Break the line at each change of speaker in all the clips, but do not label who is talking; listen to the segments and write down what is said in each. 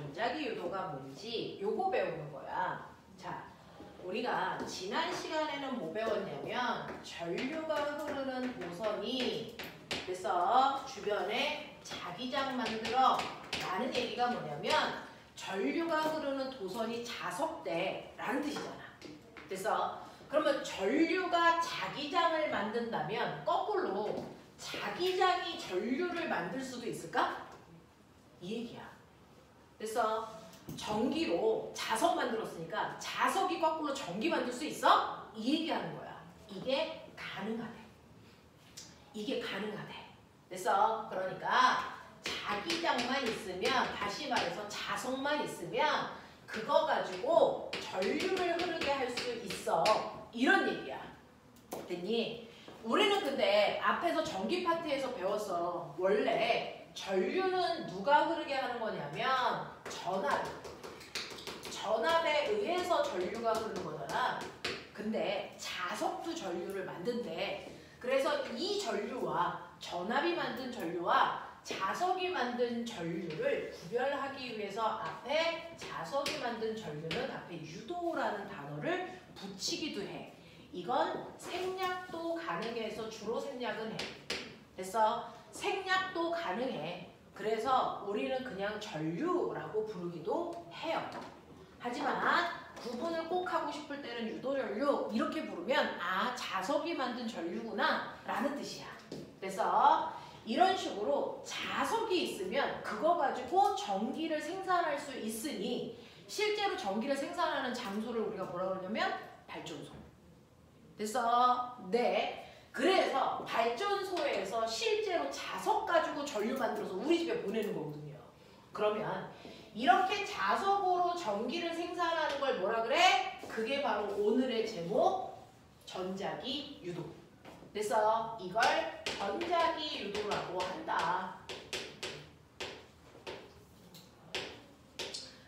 전자기 유도가 뭔지 요거 배우는 거야. 자, 우리가 지난 시간에는 뭐 배웠냐면 전류가 흐르는 도선이 그래서 주변에 자기장 만들어 라는 얘기가 뭐냐면 전류가 흐르는 도선이 자석돼 라는 뜻이잖아. 그래서 그러면 전류가 자기장을 만든다면 거꾸로 자기장이 전류를 만들 수도 있을까? 이 얘기야. 그래서 전기로 자석 만들었으니까 자석이 거꾸로 전기 만들 수 있어? 이 얘기하는 거야. 이게 가능하대. 이게 가능하대. 그래서 그러니까 자기장만 있으면 다시 말해서 자석만 있으면 그거 가지고 전류를 흐르게 할 수 있어. 이런 얘기야. 됐니? 우리는 근데 앞에서 전기 파트에서 배웠어. 원래 전류는 누가 흐르게 하는 거냐면 전압에 의해서 전류가 흐르는 거잖아. 근데 자석도 전류를 만든대. 그래서 이 전류와 전압이 만든 전류와 자석이 만든 전류를 구별하기 위해서 앞에 자석이 만든 전류는 앞에 유도라는 단어를 붙이기도 해. 이건 생략도 가능해서 주로 생략은 해. 그래서 생략도 가능해. 그래서 우리는 그냥 전류라고 부르기도 해요. 하지만 구분을 꼭 하고 싶을 때는 유도전류 이렇게 부르면 아 자석이 만든 전류구나 라는 뜻이야. 그래서 이런 식으로 자석이 있으면 그거 가지고 전기를 생산할 수 있으니 실제로 전기를 생산하는 장소를 우리가 뭐라고 그러냐면 발전소. 그래서 그래서 발전소에서 실제로 자석 가지고 전류 만들어서 우리 집에 보내는 거거든요. 그러면 이렇게 자석으로 전기를 생산하는 걸 뭐라 그래? 그게 바로 오늘의 제목 전자기 유도. 그래서 이걸 전자기 유도라고 한다.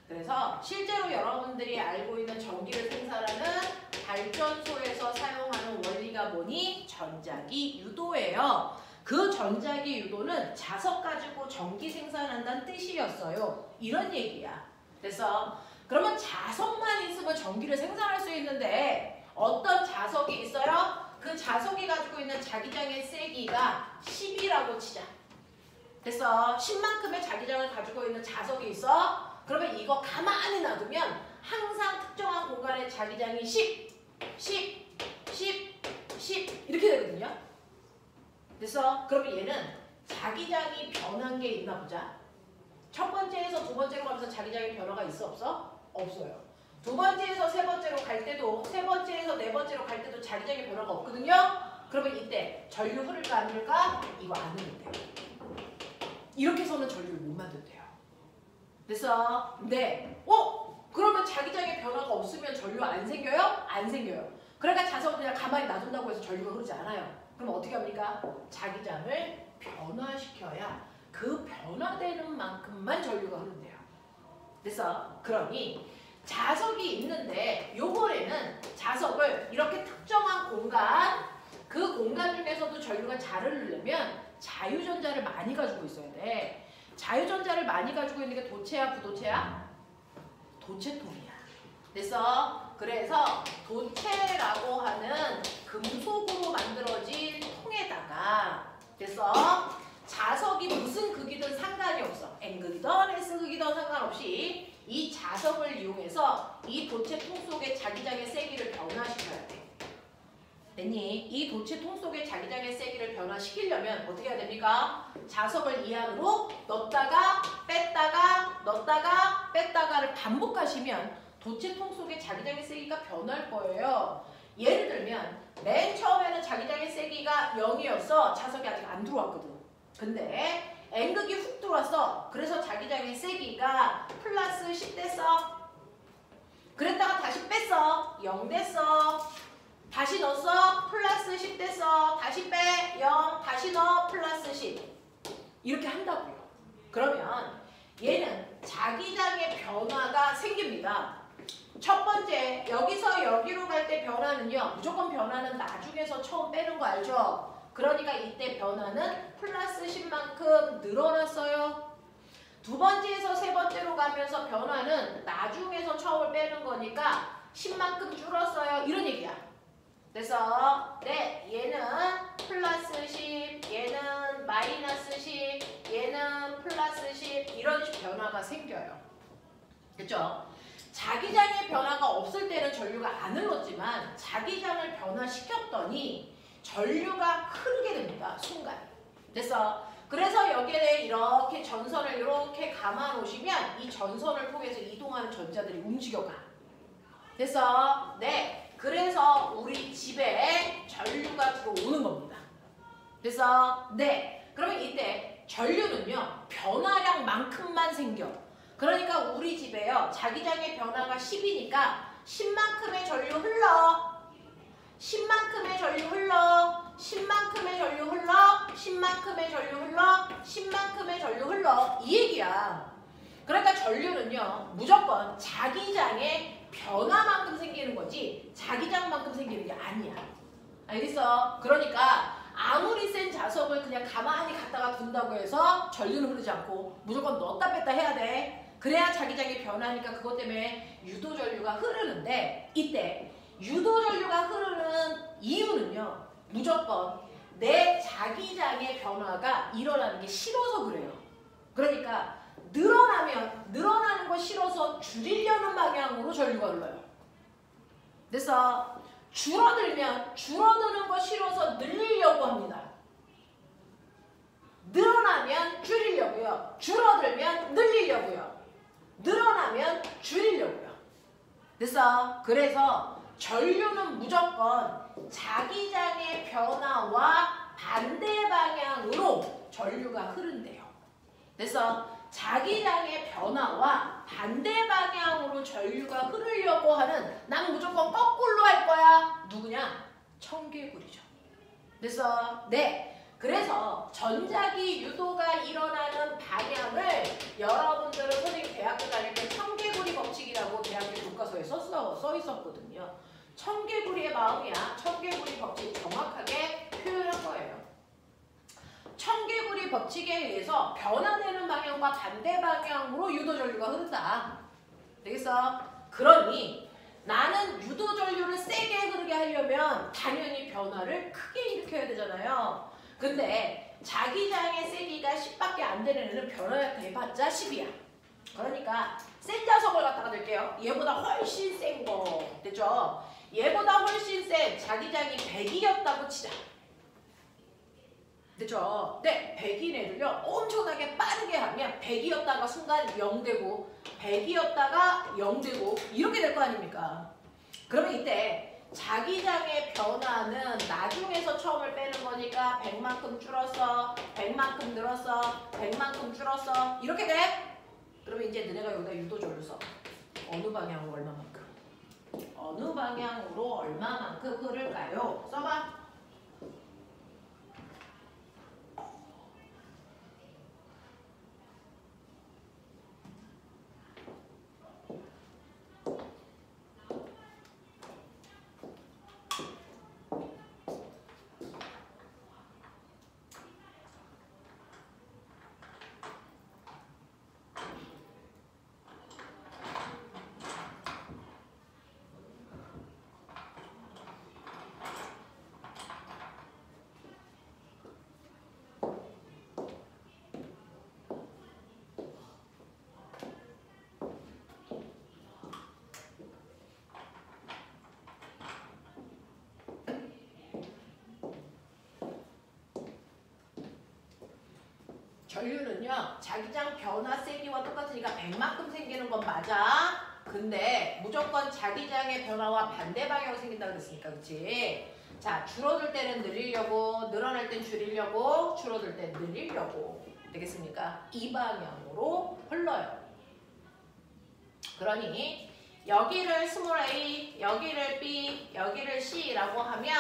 그래서 실제로 여러분들이 알고 있는 전기를 생산하는 발전소에서 사용하는 원리가 뭐니? 전자기 유도예요. 그 전자기 유도는 자석 가지고 전기 생산한다는 뜻이었어요. 이런 얘기야. 그래서 그러면 자석만 있으면 전기를 생산할 수 있는데 어떤 자석이 있어요? 그 자석이 가지고 있는 자기장의 세기가 10이라고 치자. 그래서 10만큼의 자기장을 가지고 있는 자석이 있어. 그러면 이거 가만히 놔두면 항상 특정한 공간의 자기장이 10 이렇게 되거든요. 그래서 그러면 얘는 자기장이 변한 게 있나 보자. 첫 번째에서 두 번째로 가면서 자기장의 변화가 있어 없어? 없어요. 두 번째에서 세 번째로 갈 때도 세 번째에서 네 번째로 갈 때도 자기장의 변화가 없거든요. 그러면 이때 전류 흐를까 안 흐를까? 이거 안 흐른대요. 이렇게 해서는 전류를 못 만든대요. 그래서 그러면 자기장의 변화가 없으면 전류 안 생겨요? 안 생겨요. 그러니까 자석을 그냥 가만히 놔둔다고 해서 전류가 흐르지 않아요. 그럼 어떻게 합니까? 자기장을 변화시켜야 그 변화되는 만큼만 전류가 흐른대요. 그래서 그러니 자석이 있는데 요번에는 자석을 이렇게 특정한 공간 그 공간 중에서도 전류가 잘 흐르려면 자유전자를 많이 가지고 있어야 돼. 자유전자를 많이 가지고 있는 게 도체야 부도체야? 도체통이야. 그래서 도체라고 하는 금속으로 만들어진 통에다가 그래서 자석이 무슨 극이든 상관이 없어. N극이든 S극이든 상관없이 이 자석을 이용해서 이 도체통 속의 자기장의 세기를 변화시켜야 돼. 됐니? 이 도체통 속의 자기장의 세기를 변화시키려면 어떻게 해야 됩니까? 자석을 이 안으로 넣었다가 뺐다가 넣었다가 뺐다가를 반복하시면 도체통 속의 자기장의 세기가 변할 거예요. 예를 들면 맨 처음에는 자기장의 세기가 0이었어. 자석이 아직 안 들어왔거든. 근데 N극이 훅 들어왔어. 그래서 자기장의 세기가 플러스 10 됐어. 그랬다가 다시 뺐어. 0 됐어. 다시 넣었어. 플러스 10 됐어. 다시 빼. 0. 다시 넣어. 플러스 10. 이렇게 한다고요. 그러면 얘는 자기장의 변화가 생깁니다. 첫 번째, 여기서 여기로 갈 때 변화는요. 무조건 변화는 나중에서 처음 빼는 거 알죠? 그러니까 이때 변화는 플러스 10만큼 늘어났어요. 두 번째에서 세 번째로 가면서 변화는 나중에서 처음을 빼는 거니까 10만큼 줄었어요. 이런 얘기야. 그래서 네, 얘는 플러스 10, 얘는 마이너스 10, 얘는 플러스 10 이런 변화가 생겨요. 그렇죠? 자기장의 변화가 없을 때는 전류가 안 흘렀지만 자기장을 변화시켰더니 전류가 흐르게 됩니다. 순간. 그래서 여기에 이렇게 전선을 이렇게 감아 놓으시면 이 전선을 통해서 이동하는 전자들이 움직여가. 그래서 우리 집에 전류가 들어오는 겁니다. 그러면 이때 전류는요 변화량만큼만 생겨. 그러니까 우리 집에요 자기장의 변화가 10이니까 10만큼의 전류 흘러. 10만큼의 전류 흘러. 10만큼의 전류 흘러. 10만큼의 전류 흘러. 10만큼의 전류 흘러. 이 얘기야. 그러니까 전류는요 무조건 자기장의 변화만큼 생기는 거지 자기장만큼 생기는 게 아니야. 알겠어? 그러니까 아무리 센 자석을 그냥 가만히 갖다가 둔다고 해서 전류는 흐르지 않고 무조건 넣었다 뺐다 해야 돼. 그래야 자기장이 변하니까 그것 때문에 유도전류가 흐르는데 이때 유도전류가 흐르는 이유는요. 무조건 내 자기장의 변화가 일어나는 게 싫어서 그래요. 그러니까 늘어나는 거 싫어서 줄이려는 방향으로 전류가 흘러요. 그래서 줄어드는 거 싫어서 늘리려고 합니다. 늘어나면 줄이려고요. 줄어들면 늘리려고요. 늘어나면 줄이려고요. 그래서 전류는 무조건 자기장의 변화와 반대 방향으로 전류가 흐른대요. 자기장의 변화와 반대 방향으로 전류가 흐르려고 하는 난 무조건 거꾸로 할 거야. 누구냐? 청개구리죠. 그래서 전자기 유도가 일어나는 방향을 여러분들은 선생님 대학교 다닐 때 청개구리 법칙이라고 대학교 교과서에 써 있었거든요. 청개구리의 마음이야. 청개구리 법칙 정확하게 표현한 거예요. 청개구리 법칙에 의해서 변화되는 방향과 반대 방향으로 유도전류가 흐른다. 되겠어? 그러니 나는 유도전류를 세게 흐르게 하려면 당연히 변화를 크게 일으켜야 되잖아요. 근데 자기장의 세기가 10밖에 안 되는 애는 변화가 돼봤자 10이야. 그러니까 센 자석을 갖다가 들게요. 얘보다 훨씬 센 거. 됐죠? 얘보다 훨씬 센 자기장이 100이었다고 치자. 됐죠? 100인 애들요. 엄청나게 빠르게 하면 100이었다가 순간 0되고 100이었다가 0되고 이렇게 될 거 아닙니까? 그러면 이때 자기장의 변화는 나중에서 처음을 빼는 거니까 100만큼 줄었어, 100만큼 늘었어, 100만큼 줄었어 이렇게 돼? 그러면 이제 너네가 여기다 유도전류 써. 어느 방향으로 얼마만큼? 어느 방향으로 얼마만큼 흐를까요? 써봐. 전류는요 자기장 변화 세기와 똑같으니까 100만큼 생기는 건 맞아. 근데 무조건 자기장의 변화와 반대 방향으로 생긴다고 그랬으니까 그치? 자 줄어들 때는 늘리려고, 늘어날 땐 줄이려고, 줄어들 땐 늘리려고. 되겠습니까? 이 방향으로 흘러요. 그러니 여기를 스몰 a, 여기를 b, 여기를 c라고 하면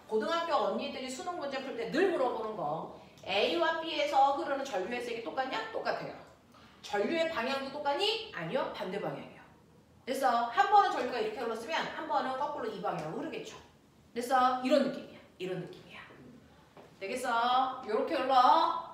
고등학교 언니들이 수능 문제 풀 때 늘 물어보는 거 A와 B에서 흐르는 전류의 색이 똑같냐? 똑같아요. 전류의 방향도 똑같니? 아니요. 반대 방향이에요. 그래서 한 번은 전류가 이렇게 흘렀으면 한 번은 거꾸로 이 방향으로 흐르겠죠. 그래서 이런 느낌이야. 이런 느낌이야. 되겠어? 이렇게 흘러.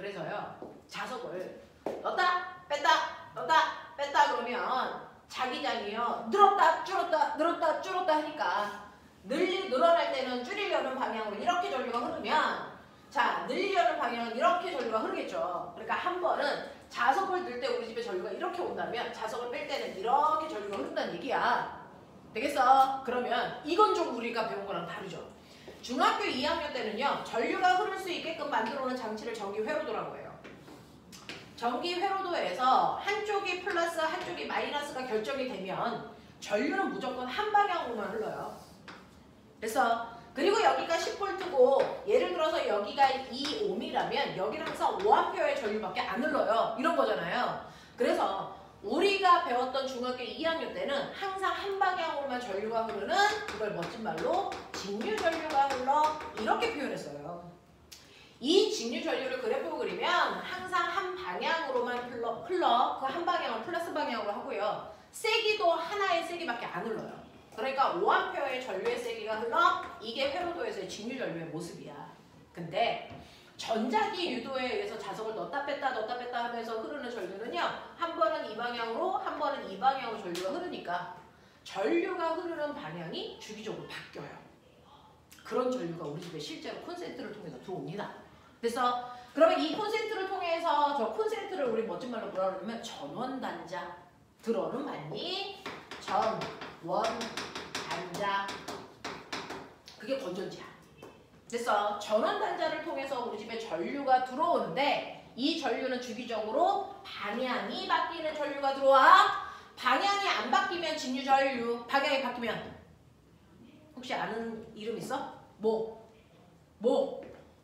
그래서요. 자석을 넣었다 뺐다 넣었다 뺐다 그러면 자기장이요. 늘었다 줄었다 늘었다 줄었다 하니까 늘어날 때는 줄이려는 방향으로 이렇게 전류가 흐르면 자 늘리려는 방향은 이렇게 전류가 흐르겠죠. 그러니까 한 번은 자석을 넣을 때 우리 집에 전류가 이렇게 온다면 자석을 뺄 때는 이렇게 전류가 흐른다는 얘기야. 되겠어? 그러면 이건 좀 우리가 배운 거랑 다르죠. 중학교 2학년 때는요. 전류가 흐를 수 있게끔 만들어 놓은 장치를 전기 회로도라고 해요. 전기 회로도에서 한쪽이 플러스 한쪽이 마이너스가 결정이 되면 전류는 무조건 한 방향으로만 흘러요. 그래서 그리고 여기가 10V고 예를 들어서 여기가 2ohm이라면 여기는 항상 5A의 전류밖에 안 흘러요. 이런 거잖아요. 그래서 우리가 배웠던 중학교 2학년 때는 항상 한 방향으로만 전류가 흐르는 그걸 멋진 말로 직류 전류가 흘러 이렇게 표현했어요. 이 직류 전류를 그래프로 그리면 항상 한 방향으로만 흘러 그 한 방향을 플러스 방향으로 하고요. 세기도 하나의 세기밖에 안 흘러요. 그러니까 5A의 전류의 세기가 흘러 이게 회로도에서의 직류 전류의 모습이야. 근데 전자기 유도에 의해서 자석을 넣었다 뺐다 하면서 흐르는 전류는요. 한 번은 이 방향으로 한 번은 이 방향으로 전류가 흐르니까 전류가 흐르는 방향이 주기적으로 바뀌어요. 그런 전류가 우리 집에 실제로 콘센트를 통해서 들어옵니다. 그래서 그러면 이 콘센트를 통해서 저 콘센트를 우리 멋진 말로 뭐라 그러냐면 전원단자 들어는 맞니? 전원단자 그게 건전지야. 그래서 전원단자를 통해서 우리 집에 전류가 들어오는데 이 전류는 주기적으로 방향이 바뀌는 전류가 들어와. 방향이 안 바뀌면 직류 전류, 방향이 바뀌면 혹시 아는 이름 있어? 뭐?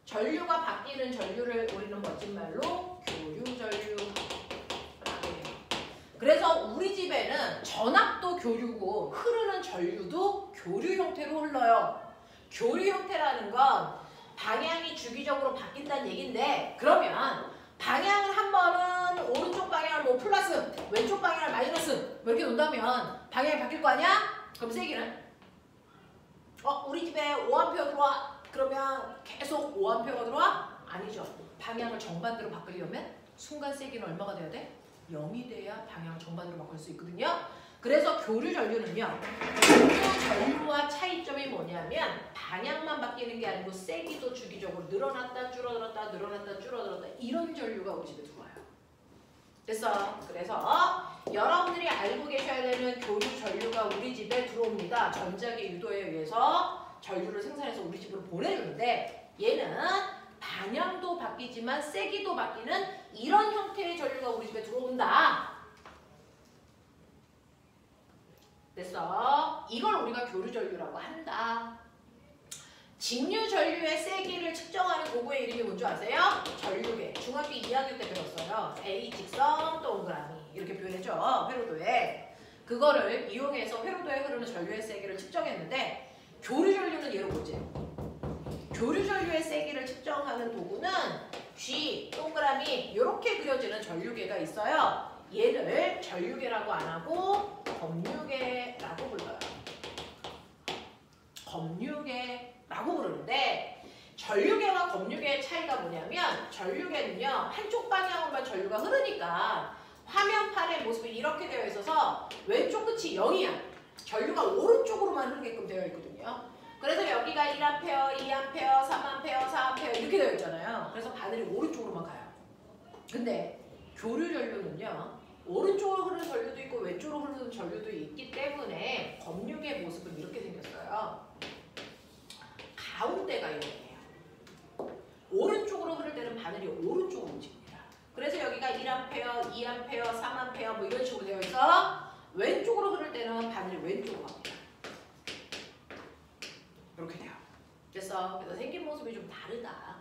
전류가 바뀌는 전류를 우리는 멋진 말로 교류전류. 그래서 우리 집에는 전압도 교류고 흐르는 전류도 교류 형태로 흘러요. 교류 형태라는 건 방향이 주기적으로 바뀐다는 얘기인데 그러면 방향을 한 번은 오른쪽 방향을 뭐 플러스 왼쪽 방향을 마이너스 뭐 이렇게 놓는다면 방향이 바뀔 거 아니야? 그럼 세기는? 우리 집에 5A 들어와. 그러면 계속 5A가 들어와? 아니죠. 방향을 정반대로 바꾸려면 순간 세기는 얼마가 돼야 돼? 0이 돼야 방향을 정반대로 바꿀 수 있거든요. 그래서 교류 전류는요. 교류 전류와 차이점이 뭐냐면 방향만 바뀌는 게 아니고 세기도 주기적으로 늘어났다 줄어들었다 늘어났다 줄어들었다 이런 전류가 우리 집에 들어와요. 그래서 여러분들이 알고 계셔야 되는 교류 전류가 우리 집에 들어옵니다. 전자기 유도에 의해서 전류를 생산해서 우리 집으로 보내주는데 얘는 방향도 바뀌지만 세기도 바뀌는 이런 형태의 전류가 우리 집에 들어온다. 그래서 이걸 우리가 교류 전류라고 한다. 직류 전류의 세기를 측정하는 도구의 이름이 뭔지 아세요? 전류계. 중학교 2학년 때 배웠어요. A 직선 동그라미 이렇게 표현했죠. 회로도에. 그거를 이용해서 회로도에 흐르는 전류의 세기를 측정했는데 교류 전류는 얘로 보지. 교류 전류의 세기를 측정하는 도구는 G, 동그라미 이렇게 그려지는 전류계가 있어요. 얘를 전류계라고 안 하고 검류계라고 불러요. 검류계라고 부르는데 전류계와 검류계의 차이가 뭐냐면 전류계는요. 한쪽 방향으로만 전류가 흐르니까 화면판의 모습이 이렇게 되어 있어서 왼쪽 끝이 0이야. 전류가 오른쪽으로만 흐르게끔 되어 있거든요. 그래서 여기가 1A, 2A, 3A, 4A 이렇게 되어 있잖아요. 그래서 바늘이 오른쪽으로만 가요. 근데 교류 전류는요. 오른쪽으로 흐르는 전류도 있고 왼쪽으로 흐르는 전류도 있기 때문에 검류계 모습은 이렇게 생겼어요. 가운데가 이렇게요. 오른쪽으로 흐를 때는 바늘이 오른쪽으로 움직입니다. 그래서 여기가 1A, 2A, 3A 뭐 이런 식으로 되어 있어. 왼쪽으로 흐를 때는 바늘이 왼쪽으로 갑니다. 이렇게 돼요. 그래서 생긴 모습이 좀 다르다.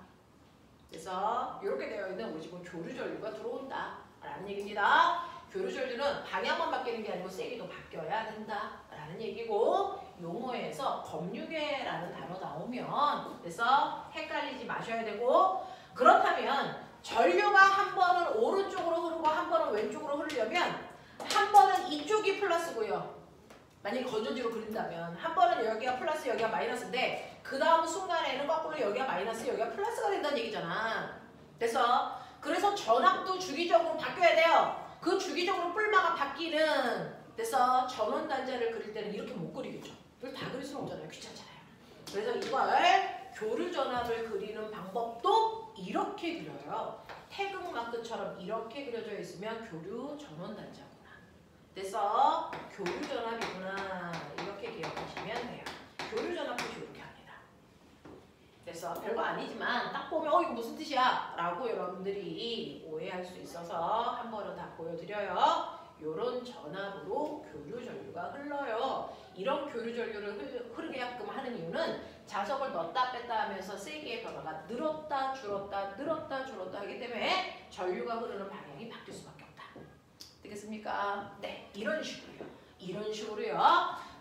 그래서 이렇게 되어 있는 우리 집은 교류 전류가 들어온다 라는 얘기입니다. 교류 전류는 방향만 바뀌는 게 아니고 세기도 바뀌어야 된다 라는 얘기고 용어에서 검류계라는 단어 나오면 그래서 헷갈리지 마셔야 되고 그렇다면 전류가 한 번은 오른쪽으로 흐르고 한 번은 왼쪽으로 흐르려면 한 번은 이쪽이 플러스고요. 만약에 건전지로 그린다면 한 번은 여기가 플러스 여기가 마이너스인데 그 다음 순간에는 거꾸로 여기가 마이너스 여기가 플러스가 된다는 얘기잖아. 그래서 그래서 전압도 주기적으로 바뀌어야 돼요. 그 주기적으로 뿔마가 바뀌는 그래서 전원 단자를 그릴 때는 이렇게 못 그리겠죠. 이걸 다 그릴 수는 없잖아요. 귀찮잖아요. 그래서 이걸 교류 전압을 그리는 방법도 이렇게 그려요. 태극마크처럼 이렇게 그려져 있으면 교류 전원 단자구나. 그래서 교류 전압이구나. 이렇게 기억하시면 돼요. 교류 전압도 이렇게 합니다. 그래서 별거 아니지만 딱 보면 이거 무슨 뜻이야? 라고 여러분들이 오해할 수 있어서 한 번은 다 보여드려요. 이런 전압으로 교류 전류가 흘러요. 이런 교류 전류를 흐르게끔 하는 이유는 자석을 넣었다 뺐다 하면서 세기의 변화가 늘었다 줄었다 늘었다 줄었다 하기 때문에 전류가 흐르는 방향이 바뀔 수밖에 없다. 되겠습니까? 네, 이런 식으로요. 이런 식으로요.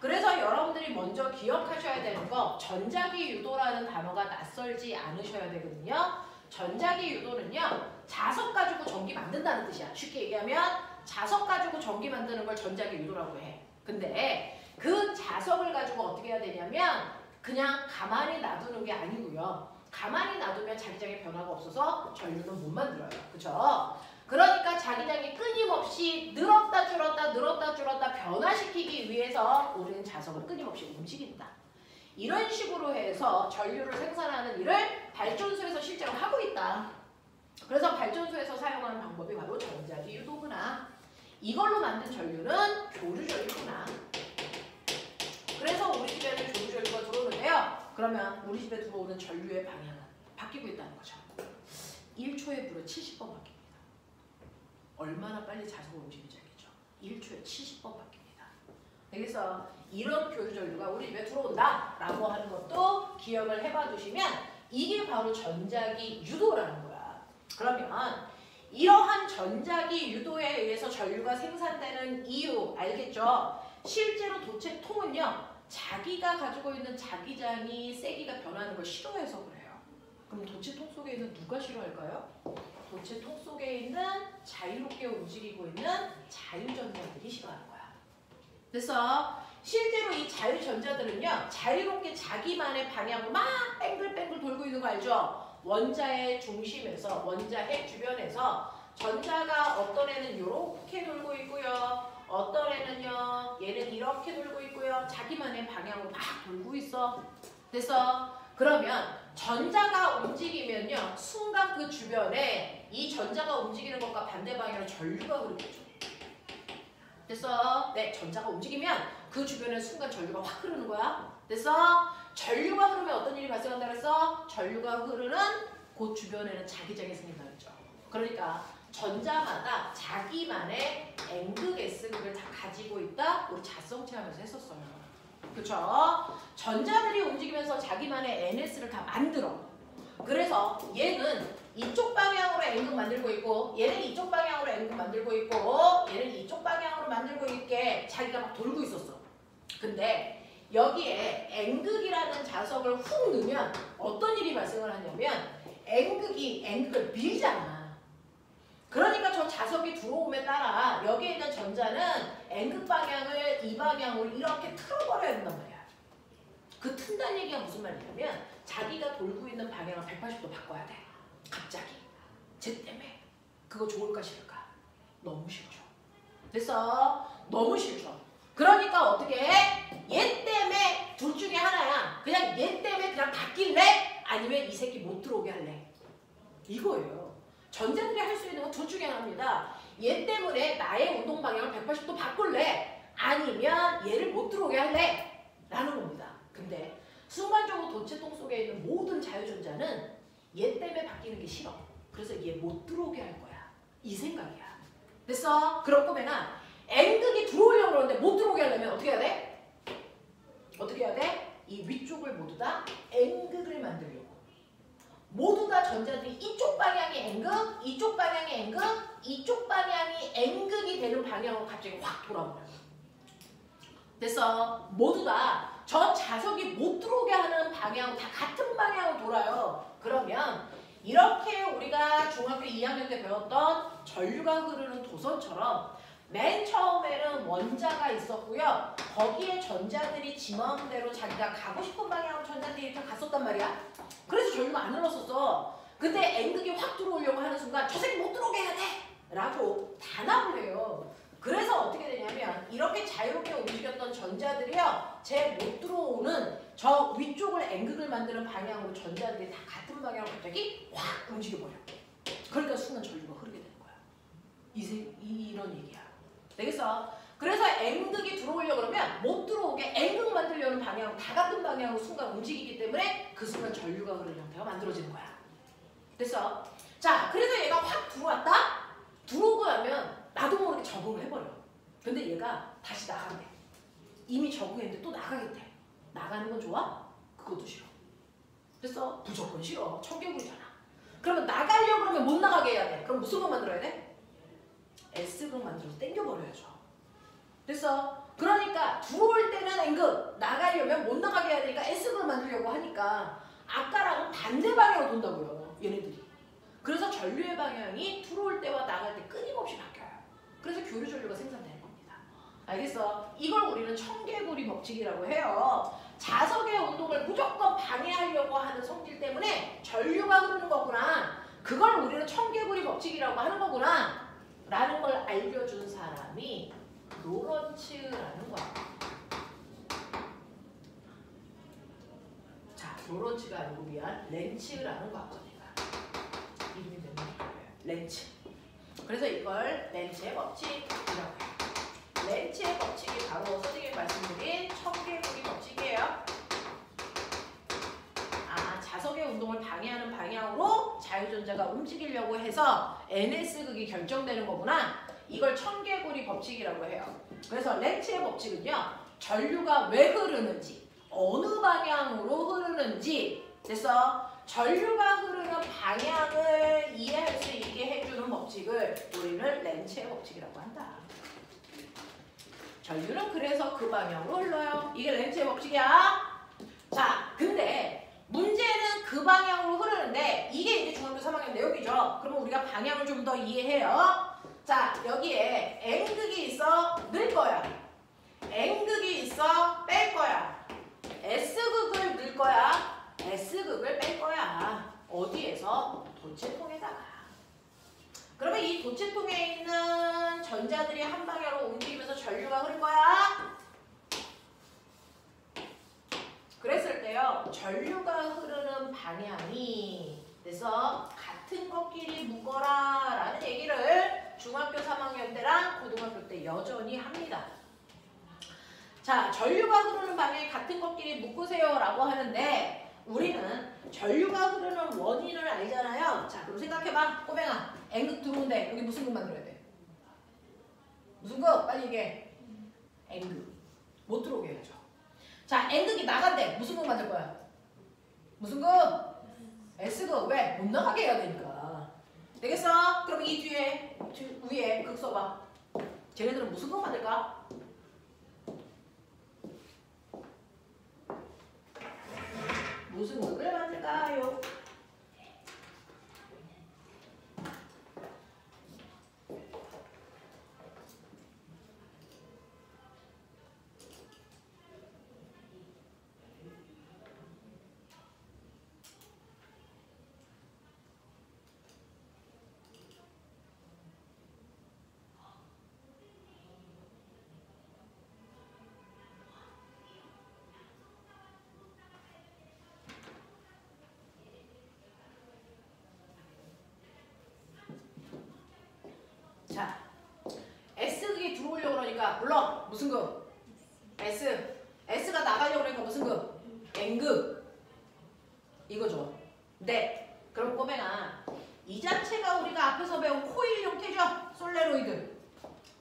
그래서 여러분들이 먼저 기억하셔야 되는 거 전자기 유도라는 단어가 낯설지 않으셔야 되거든요. 전자기 유도는요. 자석 가지고 전기 만든다는 뜻이야. 쉽게 얘기하면 자석 가지고 전기 만드는 걸 전자기 유도라고 해. 근데 그 자석을 가지고 어떻게 해야 되냐면 그냥 가만히 놔두는 게 아니고요. 가만히 놔두면 자기장의 변화가 없어서 전류는 못 만들어요. 그쵸? 그러니까 자기장이 끊임없이 늘었다 줄었다 늘었다 줄었다 변화시키기 위해서 우리는 자석을 끊임없이 움직인다. 이런 식으로 해서 전류를 생산하는 일을 발전소에서 실제로 하고 있다. 그래서 발전소에서 사용하는 방법이 바로 전자기 유도구나. 이걸로 만든 전류는 교류 전류구나. 그래서 우리 집에는 교류 전류가 들어오는데요. 그러면 우리 집에 들어오는 전류의 방향은 바뀌고 있다는 거죠. 1초에 무려 70번 바뀝니다. 얼마나 빨리 자석을 움직이는지 알겠죠? 1초에 70번 바뀝니다. 그래서 이런 교류 전류가 우리 집에 들어온다 라고 하는 것도 기억을 해봐 두시면 이게 바로 전자기 유도라는 거야. 그러면 이러한 전자기 유도에 의해서 전류가 생산되는 이유 알겠죠? 실제로 도체통은요. 자기가 가지고 있는 자기장이 세기가 변하는 걸 싫어해서 그래요. 그럼 도체통 속에 있는 누가 싫어할까요? 도체통 속에 있는 자유롭게 움직이고 있는 자유전자들이 싫어하는 거야. 그래서 실제로 이 자유전자들은요. 자유롭게 자기만의 방향으로 막 뺑글뺑글 돌고 있는 거 알죠? 원자의 중심에서 원자핵 주변에서 전자가 어떤 애는 이렇게 돌고 있고요. 어떤 애는요. 얘는 이렇게 돌고 있고요. 자기만의 방향으로 막 돌고 있어. 그래서 그러면 전자가 움직이면요. 순간 그 주변에 이 전자가 움직이는 것과 반대 방향으로 전류가 흐르겠죠. 그래서 네, 전자가 움직이면 그 주변에 순간 전류가 확 흐르는 거야. 그래서 전류가 흐르면 어떤 일이 발생한다 그랬어? 전류가 흐르는 그 주변에는 자기장이 생긴다 그랬죠. 그러니까 전자마다 자기만의 N극, S극을 다 가지고 있다. 우리 자성체 하면서 했었어요. 그렇죠? 전자들이 움직이면서 자기만의 NS를 다 만들어. 그래서 얘는 이쪽 방향으로 N극 만들고 있고 얘는 이쪽 방향으로 N극 만들고 있고 얘는 이쪽 방향으로 만들고 있게 자기가 막 돌고 있었어. 근데 여기에 N극이라는 자석을 훅 넣으면 어떤 일이 발생을 하냐면 N극이 N극을 밀잖아. 그러니까 저 자석이 들어옴에 따라 여기에 있는 전자는 N극 방향을 이 방향으로 이렇게 틀어버려야 된단 말이야. 그 튼다는 얘기가 무슨 말이냐면 자기가 돌고 있는 방향을 180도 바꿔야 돼. 갑자기. 쟤 때문에. 그거 좋을까 싫을까? 너무 싫죠. 그래서 너무 싫죠. 그러니까 어떻게 해? 얘 때문에 둘 중에 하나야. 그냥 얘 때문에 그냥 바뀔래? 아니면 이 새끼 못 들어오게 할래? 이거예요. 전자들이 할 수 있는 건 둘 중에 하나입니다. 얘 때문에 나의 운동 방향을 180도 바꿀래? 아니면 얘를 못 들어오게 할래? 라는 겁니다. 근데 순간적으로 도체통 속에 있는 모든 자유전자는 얘 때문에 바뀌는 게 싫어. 그래서 얘 못 들어오게 할 거야. 이 생각이야. 그래서 그럴 거면은 N극이 들어오려고 그러는데 못 들어오게 하려면 어떻게 해야 돼? 어떻게 해야 돼? 이 위쪽을 모두 다 N극을 만들려고. 모두 다 전자들이 이쪽 방향이 N극, 이쪽 방향이 N극, 이쪽 방향이 N극이 되는 방향으로 갑자기 확 돌아오는. 그래서 모두 다 저 자석이 못 들어오게 하는 방향 다 같은 방향으로 돌아요. 그러면 이렇게 우리가 중학교 2학년 때 배웠던 전류가 흐르는 도선처럼 맨 처음에는 원자가 있었고요. 거기에 전자들이 지 마음대로 자기가 가고 싶은 방향으로 전자들이 이렇게 갔었단 말이야. 그래서 전류가 안 흘렀었어. 근데 N극이 확 들어오려고 하는 순간 저 새끼 못 들어오게 해야 돼! 라고 단합을 해요. 그래서 어떻게 되냐면 이렇게 자유롭게 움직였던 전자들이요. 제 못 들어오는 저 위쪽을 N극을 만드는 방향으로 전자들이 다 같은 방향으로 갑자기 확 움직여버려. 그러니까 순간 전류가 흐르게 되는 거야. 이런 얘기야. 되겠어? 그래서 N극이 들어오려고 그러면 못 들어오게 N극 만들려는 방향 다 같은 방향으로 순간 움직이기 때문에 그 순간 전류가 흐르는 형태가 만들어지는 거야. 됐어? 자, 그래서 얘가 확 들어왔다? 들어오고 나면 나도 모르게 적응을 해버려. 근데 얘가 다시 나간대. 이미 적응했는데 또 나가겠대. 나가는 건 좋아? 그것도 싫어. 됐어? 무조건 싫어. 청개구리잖아. 그러면 나가려고 그러면 못 나가게 해야 돼. 그럼 무슨 극 만들어야 돼? S극 만들어서 땡겨버려야죠. 됐어? 그러니까 들어올 때는 N극, 나가려면 못 나가게 해야 되니까 S극을 만들려고 하니까 아까랑은 반대 방향으로 돈다고요. 얘네들이. 그래서 전류의 방향이 들어올 때와 나갈 때 끊임없이 바뀌어요. 그래서 교류 전류가 생산되는 겁니다. 알겠어? 이걸 우리는 청개구리 법칙이라고 해요. 자석의 운동을 무조건 방해하려고 하는 성질 때문에 전류가 흐르는 거구나. 그걸 우리는 청개구리 법칙이라고 하는 거구나. 라는 걸 알려준 사람이 로런츠라는 거야. 자, 로런츠가 아니고 미안. 렌츠라는 거거든요. 이름이 몇 명이에요? 렌츠. 그래서 이걸 렌츠의 법칙이라고 해요. 렌츠의 법칙이 바로 선생님이 말씀드린 청개구리 법칙이에요. 아, 자석의 운동을 방해하는 방향으로 자유전자가 움직이려고 해서 NS극이 결정되는 거구나. 이걸 청개구리 법칙이라고 해요. 그래서 렌츠의 법칙은요. 전류가 왜 흐르는지, 어느 방향으로 흐르는지, 그래서 전류가 흐르는 방향을 이해할 수 있게 해주는 법칙을 우리는 렌츠의 법칙이라고 한다. 전류는 그래서 그 방향으로 흘러요. 이게 렌츠의 법칙이야. 자, 근데 문제는 그 방향으로 흐르는데 이게 이제 중학교 3학년 내용이죠. 그러면 우리가 방향을 좀 더 이해해요. 자, 여기에 N극이 있어, 넣을 거야. N극이 있어, 뺄 거야. S극을 넣을 거야. S극을 뺄 거야. 어디에서? 도체통에다가. 그러면 이 도체통에 있는 전자들이 한 방향으로 움직이면서 전류가 흐를 거야. 그랬을 때요. 전류가 흐르는 방향이 그래서 같은 것끼리 묶어라 라는 얘기를 중학교 3학년 때랑 고등학교 때 여전히 합니다. 자, 전류가 흐르는 방향이 같은 것끼리 묶으세요 라고 하는데 우리는 전류가 흐르는 원인을 알잖아요. 자, 그럼 생각해봐. 꼬맹아, N극 들어온대. 여기 무슨 극 만들어야 돼? 무슨 극? 빨리 얘기해. N극. 못 들어오게 해야죠. 자, N극이 나간대. 무슨 극 만들 거야? 무슨 극? S극. 왜? 못 나가게 해야 되니까. 되겠어? 그럼 이 뒤에, 위에 극 써봐. 쟤네들은 무슨 극 만들까? 무슨 극을 만들까요? 자, S극이 들어오려고 그러니까 불러. 무슨 극? S. S가 나가려고 그러니까 무슨 극? N극. 이거죠. 네. 그럼 꼬맹아, 이 자체가 우리가 앞에서 배운 코일 형태죠? 솔레로이드.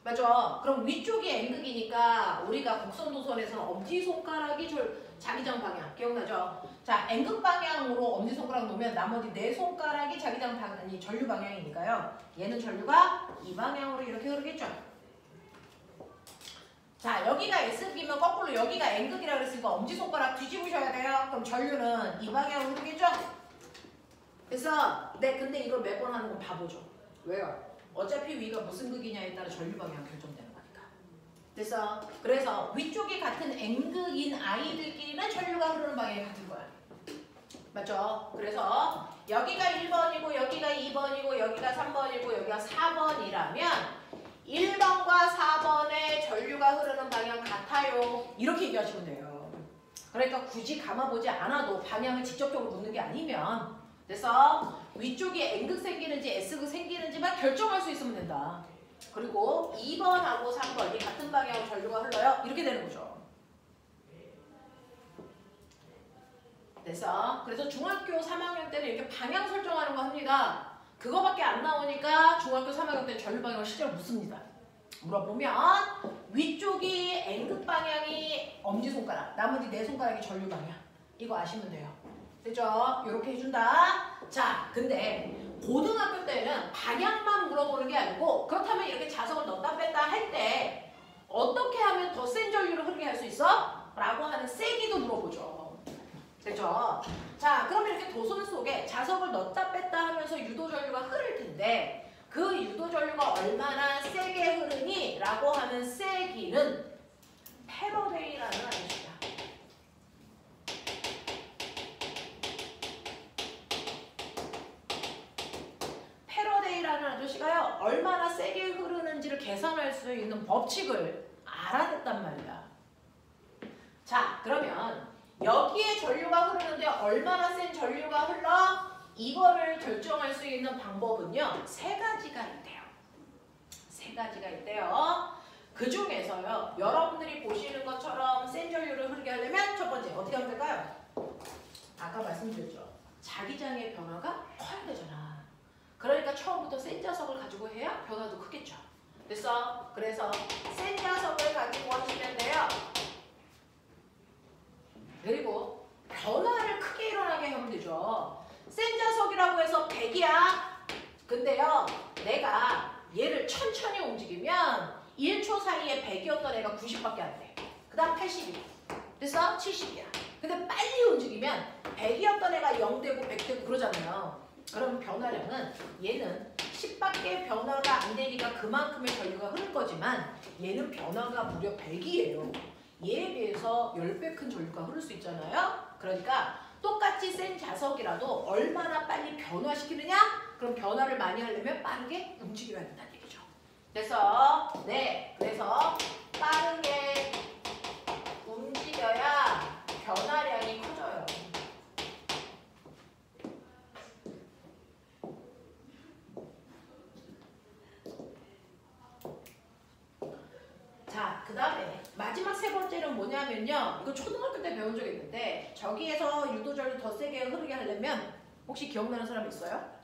맞죠? 그럼 위쪽이 N극이니까 우리가 곡선도선에서는 엄지손가락이 자기장 방향. 기억나죠? 자, N극 방향으로 엄지손가락 놓으면 나머지 네 손가락이 자기장 방향이 전류 방향이니까요. 얘는 전류가 이 방향으로 이렇게 흐르겠죠? 자, 여기가 S극이면 거꾸로 여기가 N극이라고 그랬으니까 엄지손가락 뒤집으셔야 돼요. 그럼 전류는 이 방향으로 흐르겠죠? 그래서 네, 근데 이걸 매번 하는 건 바보죠. 왜요? 어차피 위가 무슨 극이냐에 따라 전류 방향 결정되는 거니까. 그래서 위쪽이 같은 N극인 아이들끼리는 전류가 흐르는 방향이 같은 거야. 맞죠? 그래서 여기가 1번이고 여기가 2번이고 여기가 3번이고 여기가 4번이라면 1번과 4번의 전류가 흐르는 방향 같아요. 이렇게 얘기하시면 돼요. 그러니까 굳이 감아보지 않아도 방향을 직접적으로 묻는 게 아니면 그래서 위쪽이 N극 생기는지 S극 생기는지만 결정할 수 있으면 된다. 그리고 2번하고 3번이 같은 방향으로 전류가 흘러요. 이렇게 되는 거죠. 그래서 중학교 3학년 때는 이렇게 방향 설정하는 거 합니다. 그거밖에 안 나오니까 중학교 3학년 때 전류 방향을 실제로 묻습니다. 물어보면 위쪽이 N극 방향이 엄지손가락, 나머지 네 손가락이 전류 방향. 이거 아시면 돼요. 됐죠? 이렇게 해준다. 자, 근데 고등학교 때는 방향만 물어보는 게 아니고 그렇다면 이렇게 자석을 넣었다 뺐다 할 때 어떻게 하면 더 센 전류를 흐르게 할 수 있어? 라고 하는 세기도 물어보죠. 됐죠? 자, 그럼 이렇게 도선 속에 자석을 넣었다 뺐다 하면서 유도 전류가 흐를 텐데 그 유도 전류가 얼마나 세게 흐르니? 라고 하는 세기는 패러데이라는 아저씨다. 패러데이라는 아저씨가요, 얼마나 세게 흐르는지를 계산할 수 있는 법칙을 알아냈단 말이야. 자, 그러면 여기에 전류가 흐르는데 얼마나 센 전류가 흘러? 이거를 결정할 수 있는 방법은요, 세 가지가 있대요. 세 가지가 있대요. 그 중에서요, 여러분들이 보시는 것처럼 센 전류를 흐르게 하려면 첫 번째, 어떻게 하면 될까요? 아까 말씀드렸죠. 자기장의 변화가 커야 되잖아. 그러니까 처음부터 센 자석을 가지고 해야 변화도 크겠죠. 그래서 센 자석을 가지고 하시면 돼요. 그리고 변화를 크게 일어나게 하면 되죠. 센 자석이라고 해서 100이야. 근데요, 내가 얘를 천천히 움직이면 1초 사이에 100이었던 애가 90밖에 안 돼. 그 다음 80이야. 그래서 70이야. 근데 빨리 움직이면 100이었던 애가 0 되고 100 되고 그러잖아요. 그럼 변화량은 얘는 10밖에 변화가 안 되니까 그만큼의 전류가 흐를 거지만 얘는 변화가 무려 100이에요. 얘에 비해서 10배 큰 전류가 흐를 수 있잖아요. 그러니까 똑같이 센 자석이라도 얼마나 빨리 변화시키느냐? 그럼 변화를 많이 하려면 빠르게 움직여야 된다는 얘기죠. 그래서 빠르게 움직여야 변화량이 커져요. 자, 그 다음에 마지막 세 번째는 뭐냐면요. 이거 초등학교 때 배운 적 있는데 저기에서 유도전류 더 세게 흐르게 하려면 혹시 기억나는 사람 있어요?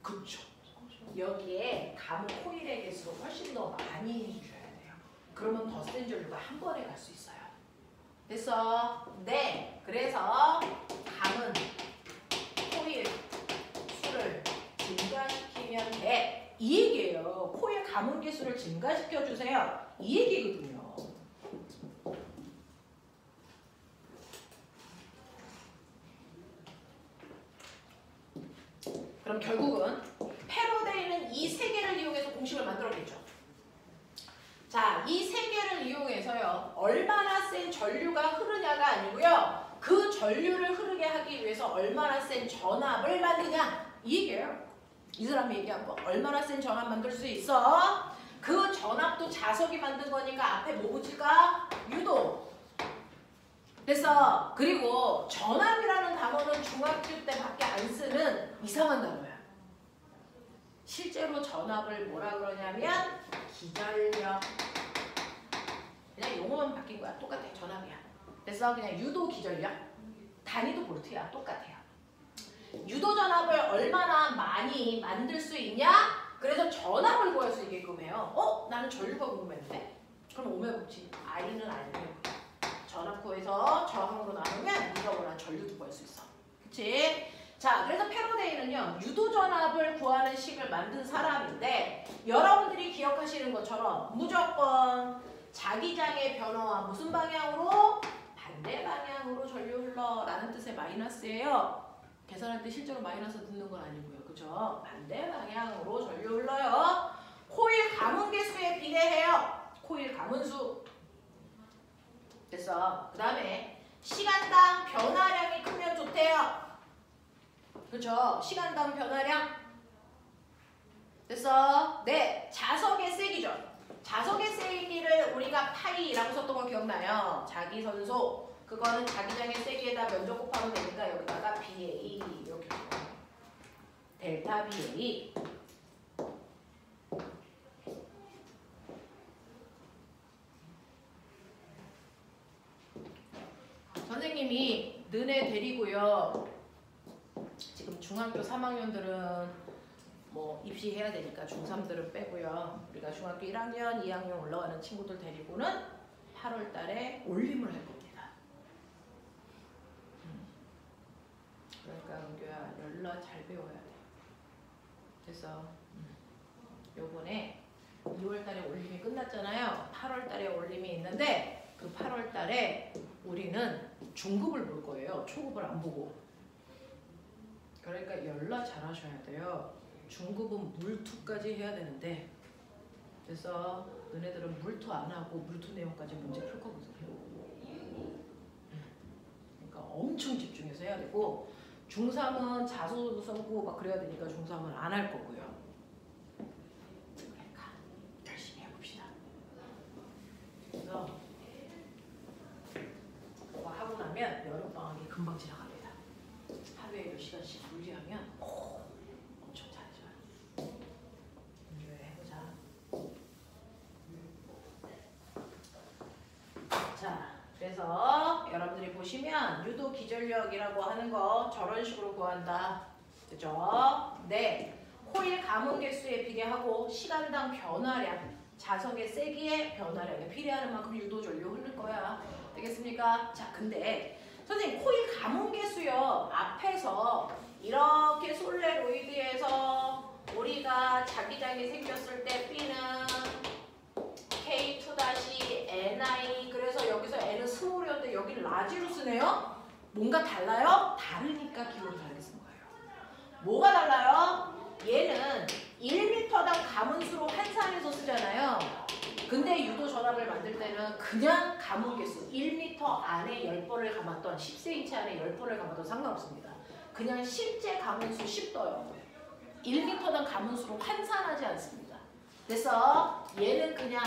그쵸. 여기에 감은 코일의 개수로 훨씬 더 많이 해줘야 돼요. 그러면 더 센 전류가 한 번에 갈 수 있어요. 됐어? 네. 그래서 감은 코일 수를 증가시키면 돼. 이 얘기예요. 코일 감은 개수를 증가시켜주세요. 이 얘기거든요. 그럼 결국은 패러데이는 이 세 개를 이용해서 공식을 만들었겠죠. 자, 이 세 개를 이용해서요, 얼마나 센 전류가 흐르냐가 아니고요, 그 전류를 흐르게 하기 위해서 얼마나 센 전압을 만드냐, 이 얘기예요. 이 사람이 얘기한 거. 얼마나 센 전압 만들 수 있어? 그 전압도 자석이 만든 거니까 앞에 뭐 붙일까? 유도. 됐어. 그리고 전압이라는 단어는 중학교 때밖에 안 쓰는 이상한 단어야. 실제로 전압을 뭐라 그러냐면 기전력. 그냥 용어만 바뀐 거야. 똑같아. 전압이야. 됐어. 그냥 유도 기전력. 단위도 볼트야. 똑같아요. 유도 전압을 얼마나 많이 만들 수 있냐? 그래서 전압을 구할 수 있게끔 해요. 나는 전류가 궁금했는데. 그럼 오메 법칙. I는 알면 전압 구해서 저항으로 나누면 네가 원하는 전류도 구할 수 있어. 그치? 자, 그래서 패러데이는요, 유도 전압을 구하는 식을 만든 사람인데 여러분들이 기억하시는 것처럼 무조건 자기장의 변화와 무슨 방향으로? 반대 방향으로 전류 흘러 라는 뜻의 마이너스예요. 계산할 때 실제로 마이너스 듣는 건 아니고요. 그죠? 반대 방향으로 전류 흘러요. 코일 감은 개수에 비례해요. 코일 감은수. 됐어. 그 다음에 시간당 변화량이 크면 좋대요. 그렇죠? 시간당 변화량. 됐어? 네, 자석의 세기죠. 자석의 세기를 우리가 파이라고 썼던 거 기억나요? 자기선소. 그거는 자기장의 세기에다 면적 곱하면 되니까 여기다가 BA 이렇게 델타 BA. 선생님이 너네 데리고요. 지금 중학교 3학년들은 뭐 입시해야 되니까 중3들은 빼고요. 우리가 중학교 1학년, 2학년 올라가는 친구들 데리고는 8월 달에 올림을 할 겁니다. 그러니까 은규야 연락 잘 배워야 돼. 그래서 요번에 2월 달에 올림이 끝났잖아요. 8월 달에 올림이 있는데 그 8월 달에 우리는 중급을 볼 거예요. 초급을 안 보고. 그러니까 연락 잘 하셔야 돼요. 중급은 물투까지 해야 되는데 그래서 너네들은 물투 안 하고 물투 내용까지 문제 풀 거거든요. 그러니까 엄청 집중해서 해야 되고 중3은 자소도 써고 막 그래야 되니까 중3은 안 할 거고요. 그러니까 열심히 해봅시다. 그래서 그거 하고 나면 여름방학이 금방 지나갑니다. 하루에 10시간씩 분리하면 엄청 잘해줘요. 해보자. 자, 그래서 여러분들이 보시면 유도 기전력이라고 하는 거 저런 식으로 구한다. 그죠? 네. 코일 가문 개수에 비례하고 시간당 변화량, 자석의 세기의 변화량에 비례하는 만큼 유도 전류 흐를 거야. 되겠습니까? 자, 근데 선생님 코일 가문 개수요. 앞에서 이렇게 솔레로이드에서 우리가 자기장이 생겼을 때 B는 K2-NI 그래서 여기서 N은 스몰이었는데 여기는 라지로 쓰네요? 뭔가 달라요? 다르니까 기호를 다르게 쓴 거예요. 뭐가 달라요? 얘는 1m당 가문수로 환산해서 쓰잖아요. 근데 유도 전압을 만들 때는 그냥 가문 개수 1m 안에 10번을 감았던 10cm 안에 10번을 감아도 상관없습니다. 그냥 실제 가문수 10도요. 1m당 가문수로 환산하지 않습니다. 그래서 얘는 그냥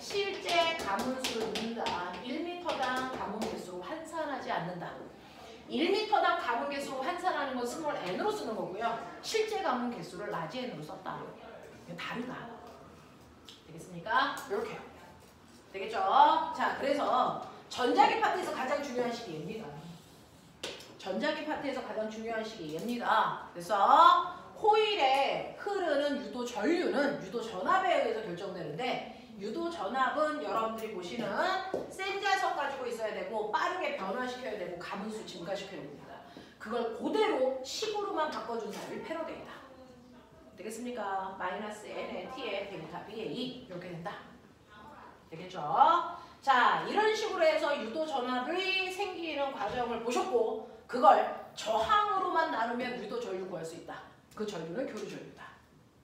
실제 가문수를 넣는다. 1m당 가문 개수로 환산하지 않는다. 1m당 가문 개수로 환산하는 건 스몰 n으로 쓰는 거고요. 실제 가문 개수를 라지 n으로 썼다. 이거 다르다. 되겠습니까? 이렇게요. 되겠죠? 자, 그래서 전자기 파트에서 가장 중요한 식이 얘입니다. 전자기 파트에서 가장 중요한 식이 얘입니다. 그래서 코일에 흐르는 유도 전류는 유도 전압에 의해서 결정되는데 유도 전압은 여러분들이 보시는 센 자석 가지고 있어야 되고 빠르게 변화시켜야 되고 가문수 증가시켜야 됩니다. 그걸 그대로 식으로만 바꿔준 사람이 패러데이다. 되겠습니까? 마이너스 N에 T에 델타 BA 이렇게 된다. 되겠죠? 자, 이런 식으로 해서 유도 전압이 생기는 과정을 보셨고 그걸 저항으로만 나누면 유도 전류 구할 수 있다. 그 전류는 교류 전류다.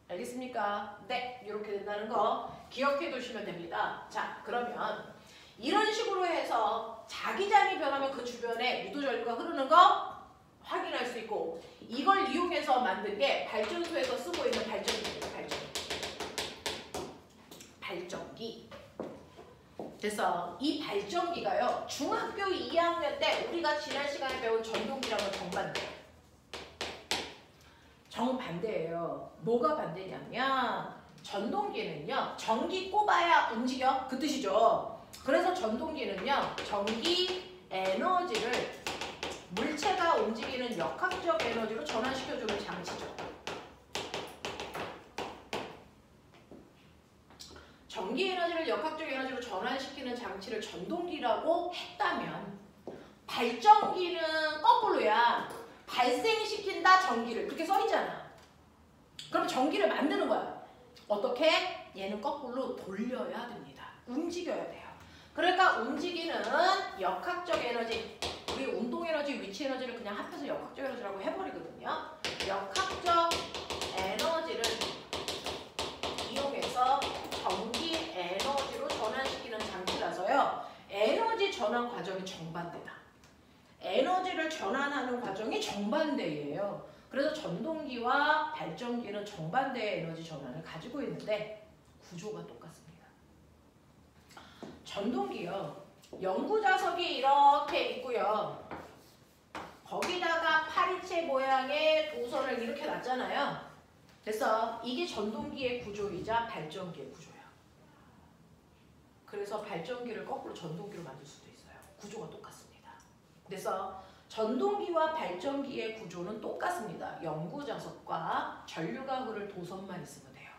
알겠습니까? 네, 이렇게 된다는 거 기억해 두시면 됩니다. 자, 그러면 이런 식으로 해서 자기장이 변하면 그 주변에 유도 전류가 흐르는 거 확인할 수 있고 이걸 이용해서 만든 게 발전소에서 쓰고 있는 발전기입니다. 발전기. 그래서 이 발전기가요. 중학교 2학년 때 우리가 지난 시간에 배운 전동기랑은 정반대예요. 정반대예요. 뭐가 반대냐면 전동기는요. 전기 꼽아야 움직여. 그 뜻이죠. 그래서 전동기는요. 전기 에너지를 물체가 움직이는 역학적 에너지로 전환시켜주는 장치죠. 전기 에너지를 역학적 에너지로 전환시키는 장치를 전동기라고 했다면 발전기는 거꾸로야. 발생시킨다 전기를 그렇게 써있잖아. 그럼 전기를 만드는 거야. 어떻게? 얘는 거꾸로 돌려야 됩니다. 움직여야 돼요. 그러니까 움직이는 역학적 에너지 우리 운동 에너지, 위치 에너지를 그냥 합해서 역학적 에너지라고 해버리거든요. 역학적 에너지를 이용해서 전기 에너지로 전환시키는 장치라서요. 에너지 전환 과정이 정반대다. 에너지를 전환하는 과정이 정반대예요. 그래서 전동기와 발전기는 정반대의 에너지 전환을 가지고 있는데 구조가 똑같습니다. 전동기요. 영구자석이 이렇게 있고요. 거기다가 파리채 모양의 도선을 이렇게 놨잖아요. 그래서 이게 전동기의 구조이자 발전기의 구조예요. 그래서 발전기를 거꾸로 전동기로 만들 수도 있어요. 구조가 똑같습니다. 그래서 전동기와 발전기의 구조는 똑같습니다. 영구자석과 전류가 흐를 도선만 있으면 돼요.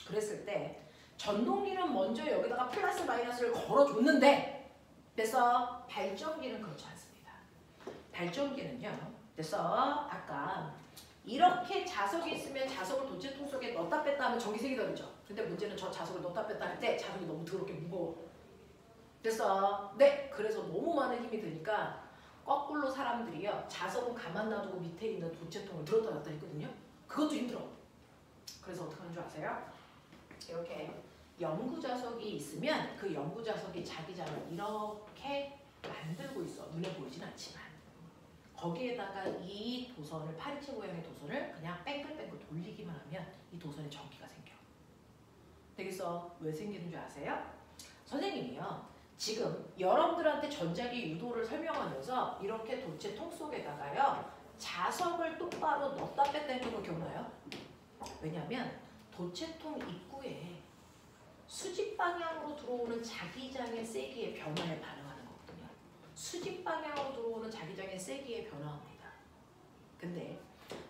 그랬을 때 전동기는 먼저 여기다가 플러스 마이너스를 걸어줬는데 그래서 발전기는 그렇지 않습니다. 발전기는요. 그래서 아까 이렇게 자석이 있으면 자석을 도체통 속에 넣었다 뺐다 하면 전기 생기더라죠. 근데 문제는 저 자석을 넣었다 뺐다 할 때 자석이 너무 더럽게 무거워. 그래서 그래서 너무 많은 힘이 드니까 거꾸로 사람들이요. 자석은 가만 놔두고 밑에 있는 도체통을 들었다 놨다 했거든요. 그것도 힘들어. 그래서 어떻게 하는 줄 아세요? 이렇게 영구자석이 있으면 그 영구자석이 자기장을 이렇게 만들고 있어. 눈에 보이진 않지만. 거기에다가 이 도선을, 파리채 모양의 도선을 그냥 뺑글뺑글 돌리기만 하면 이 도선에 전기가 생겨. 그래서 왜 생기는 줄 아세요? 선생님이요. 지금 여러분들한테 전자기 유도를 설명하면서 이렇게 도체통 속에다가요. 자석을 똑바로 넣었다 뺐다 했던 거 기억나요? 왜냐면 도체통 입구에 수직 방향으로 들어오는 자기장의 세기의 변화에 반응하는 거거든요. 수직 방향으로 들어오는 자기장의 세기에 변화합니다. 근데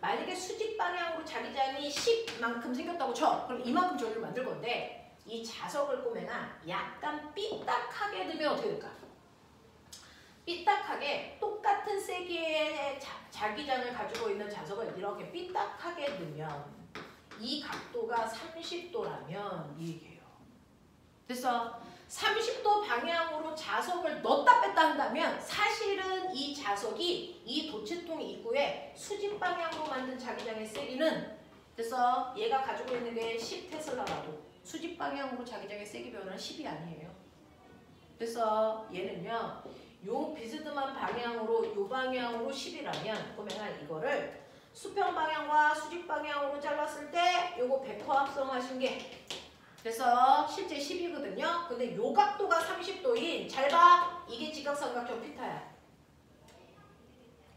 만약에 수직 방향으로 자기장이 10만큼 생겼다고 쳐. 그럼 이만큼 전류를 만들 건데 이 자석을 꼬매나 약간 삐딱하게 넣으면 어떻게 될까? 삐딱하게 똑같은 세기의 자기장을 가지고 있는 자석을 이렇게 삐딱하게 넣으면 이 각도가 30도라면 이 얘기예요. 그래서 30도 방향으로 자석을 넣었다 뺐다 한다면 사실은 이 자석이 이 도체통 입구에 수직 방향으로 만든 자기장의 세기는 그래서 얘가 가지고 있는 게 10테슬라라도 수직 방향으로 자기장의 세기 변화는 10이 아니에요. 그래서 얘는요. 요 비스듬한 방향으로 요 방향으로 10이라면 그러면 이거를 수평 방향과 수직 방향으로 잘랐을 때 요거 100% 합성하신 게 그래서 실제 10이거든요. 근데 요 각도가 30도인 잘 봐. 이게 지각삼각형 피타야.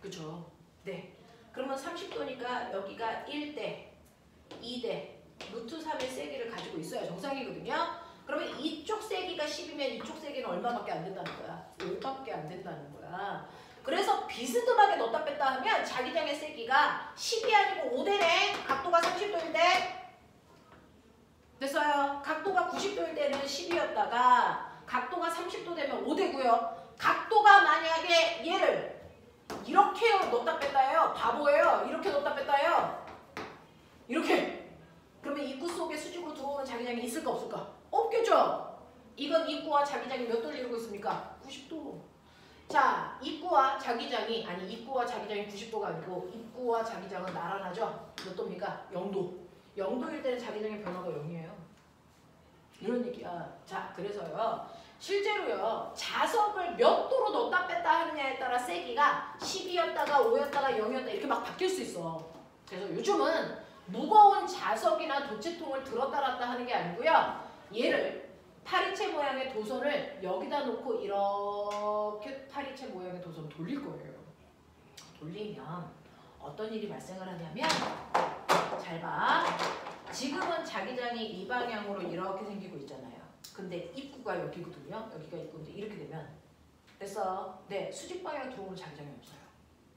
그죠? 네. 그러면 30도니까 여기가 1대 2대 루트 3의 세기를 가지고 있어야 정상이거든요. 그러면 이쪽 세기가 10이면 이쪽 세기는 얼마밖에 안 된다는 거야? 5밖에 안 된다는 거야. 그래서 비스듬하게 넣었다 뺐다 하면 자기장의 세기가 10이 아니고 5대네. 각도가 30도인데 됐어요. 각도가 90도일 때는 10이었다가 각도가 30도 되면 5대고요. 각도가 만약에 얘를 이렇게 넣었다 뺐다 해요. 바보예요. 이렇게 넣었다 뺐다 해요. 이렇게. 그러면 입구 속에 수직으로 들어오는 자기장이 있을까 없을까? 없겠죠. 이건 입구와 자기장이 몇 도를 이루고 있습니까? 90도. 자, 입구와 자기장이 90도가 아니고 입구와 자기장은 나란하죠. 몇 도입니까? 0도. 0도일 때는 자기장의 변화가 0이에요. 이런 얘기야. 자, 그래서요. 실제로요. 자석을 몇 도로 넣었다 뺐다 하느냐에 따라 세기가 10이었다가 5였다가 0이었다 이렇게 막 바뀔 수 있어. 그래서 요즘은 무거운 자석이나 도체통을 들었다 놨다 하는 게 아니고요. 얘를 파리채 모양의 도선을 여기다 놓고 이렇게 파리채 모양의 도선을 돌릴 거예요. 돌리면 어떤 일이 발생을 하냐면 잘 봐. 지금은 자기장이 이 방향으로 이렇게 생기고 있잖아요. 근데 입구가 여기거든요. 여기가 입구인데 이렇게 되면 그래서 수직 방향으로 들어오는 자기장이 없어요.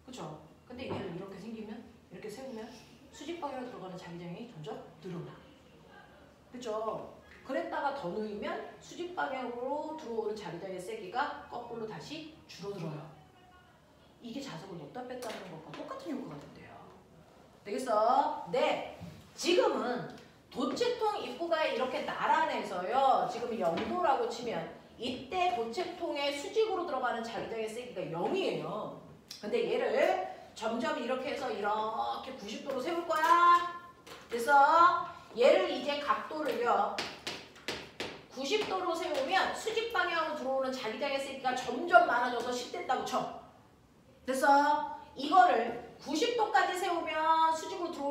그렇죠? 근데 얘를 이렇게 생기면 이렇게 세우면 수직 방향으로 들어가는 자기장이 점점 늘어나. 그렇죠? 그랬다가 더 누이면 수직 방향으로 들어오는 자기장의 세기가 거꾸로 다시 줄어들어요. 이게 자석을 넣었다 뺐다 하는 것과 똑같은 효과가 된대요. 되겠어? 네. 지금은 도체통 입구가 이렇게 나란해서요. 지금 0도라고 치면 이때 도체통에 수직으로 들어가는 자기장의 세기가 0이에요. 근데 얘를 점점 이렇게 해서 이렇게 90도로 세울 거야. 그래서 얘를 이제 각도를요. 90도로 세우면 수직 방향으로 들어오는 자기장의 세기가 점점 많아져서 10 됐다고 쳐. 그래서 이거를 90도까지 세우면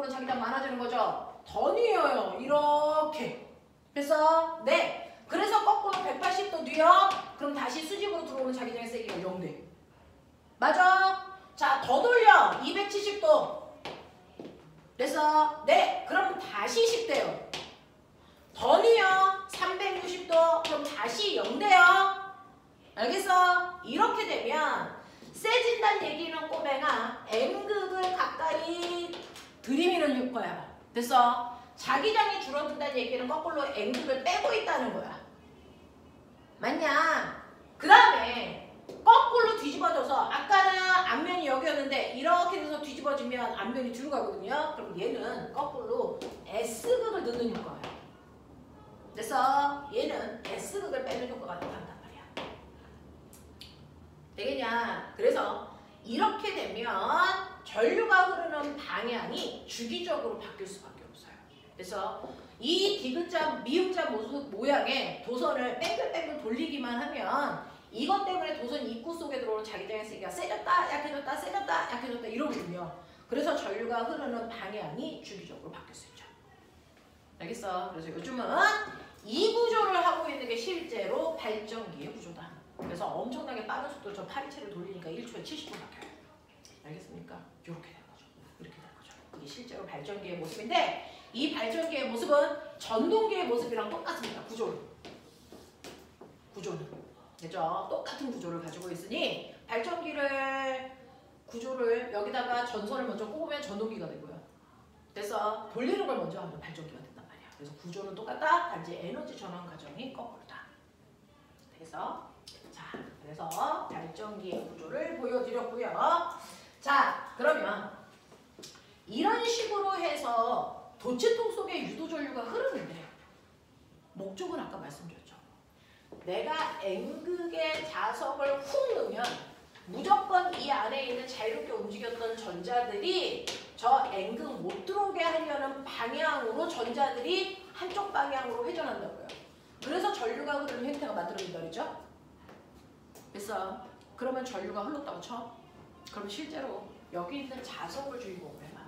들어오는 자기장 많아지는 거죠. 던이에요. 이렇게. 그래서 네. 그래서 거꾸로 180도 뒤요. 그럼 다시 수직으로 들어오는 자기장의 세기가 0돼. 맞아? 자, 더 돌려. 270도. 그래서 네. 그럼 다시 10대요. 던이요. 360도. 그럼 다시 0돼요. 알겠어? 이렇게 되면 세진다는 얘기는 꼬맹아 M극을 가까이 들이미는 거야. 됐어? 자기장이 줄어든다는 얘기는 거꾸로 N극을 빼고 있다는 거야. 맞냐? 그 다음에 거꾸로 뒤집어져서 아까는 앞면이 여기였는데 이렇게 돼서 뒤집어지면 앞면이 뒤로 가거든요. 그럼 얘는 거꾸로 S극을 넣는 효과예요. 그래서 얘는 S극을 빼는 효과가 나타난단 말이야. 되겠냐? 그래서 이렇게 되면 전류가 흐르는 방향이 주기적으로 바뀔 수밖에 없어요. 그래서 이 디귿자, 미음자 모양의 도선을 뺑글뺑글 돌리기만 하면 이것 때문에 도선 입구 속에 들어오는 자기장의 세기가 세졌다, 약해졌다, 세졌다, 약해졌다 이러거든요. 그래서 전류가 흐르는 방향이 주기적으로 바뀔 수 있죠. 알겠어? 그래서 요즘은 이 구조를 하고 있는 게 실제로 발전기의 구조다. 그래서 엄청나게 빠른 속도로 저 파리채를 돌리니까 1초에 70분 바뀌어요. 알겠습니까? 이렇게 되는 거죠. 이렇게 되는 거죠. 이게 실제로 발전기의 모습인데 이 발전기의 모습은 전동기의 모습이랑 똑같습니다. 구조는. 그죠? 똑같은 구조를 가지고 있으니 발전기를 구조를 여기다가 전선을 먼저 꼽으면 전동기가 되고요. 그래서 돌리는 걸 먼저 하면 발전기가 된단 말이야. 그래서 구조는 똑같다. 단지 에너지 전환 과정이 거꾸로다. 그래서 발전기의 구조를 보여드렸고요. 자, 그러면 이런 식으로 해서 도체통 속에 유도전류가 흐르는데 목적은 아까 말씀드렸죠. 내가 N극의 자석을 훅 넣으면 무조건 이 안에 있는 자유롭게 움직였던 전자들이 저 N극 못 들어오게 하려는 방향으로 전자들이 한쪽 방향으로 회전한다고요. 그래서 전류가 흐르는 형태가 만들어진다 그랬죠? 그래서 그러면 전류가 흘렀다고 쳐? 그럼 실제로 여기 있는 자석을 주인공으로 해봐.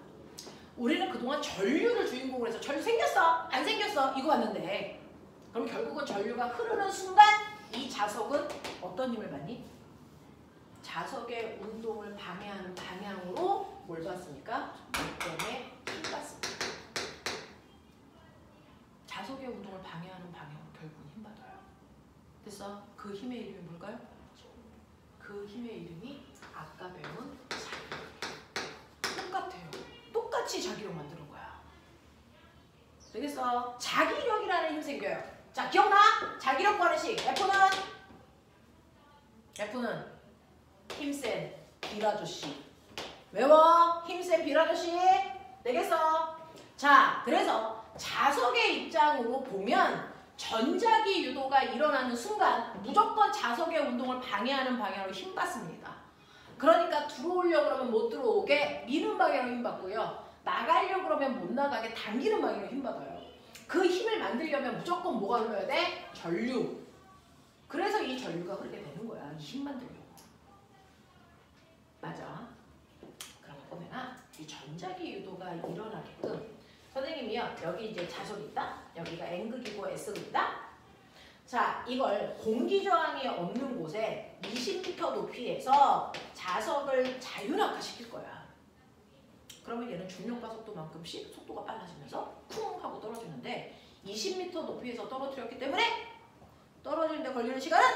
우리는 그동안 전류를 주인공으로 해서 전류 생겼어? 안 생겼어? 이거 왔는데 그럼 결국은 전류가 흐르는 순간 이 자석은 어떤 힘을 받니? 자석의 운동을 방해하는 방향으로 뭘 받습니까? 때문에 힘 받습니다. 자석의 운동을 방해하는 방향으로 결국은 힘 받아요. 그래서 그 힘의 이름이 뭘까요? 그 힘의 이름이 아까 배운 자기력. 똑같아요. 똑같이 자기력 만드는 거야. 되겠어? 자기력이라는 힘 생겨요. 자, 기억나? 자기력 구하는 식. F는 힘센 빌아저씨. 외워. 힘센 빌아저씨. 되겠어? 자, 그래서 자석의 입장으로 보면 전자기 유도가 일어나는 순간 무조건 자석의 운동을 방해하는 방향으로 힘 받습니다. 그러니까 들어오려고 그러면 못 들어오게 미는 방향으로 힘 받고요. 나가려고 그러면 못 나가게 당기는 방향으로 힘 받아요. 그 힘을 만들려면 무조건 뭐가 흘러야 돼? 전류. 그래서 이 전류가 흐르게 되는 거야. 이 힘 만들려고. 맞아. 그럼 보면은 이 전자기 유도가 일어나게끔 선생님이요. 여기 이제 자석이 있다. 여기가 N극이고 S극이다. 자, 이걸 공기 저항이 없는 곳에 20m 높이에서 자석을 자율학화시킬 거야. 그러면 얘는 중력과 속도만큼씩 속도가 빨라지면서 쿵 하고 떨어지는데 20m 높이에서 떨어뜨렸기 때문에 떨어지는데 걸리는 시간은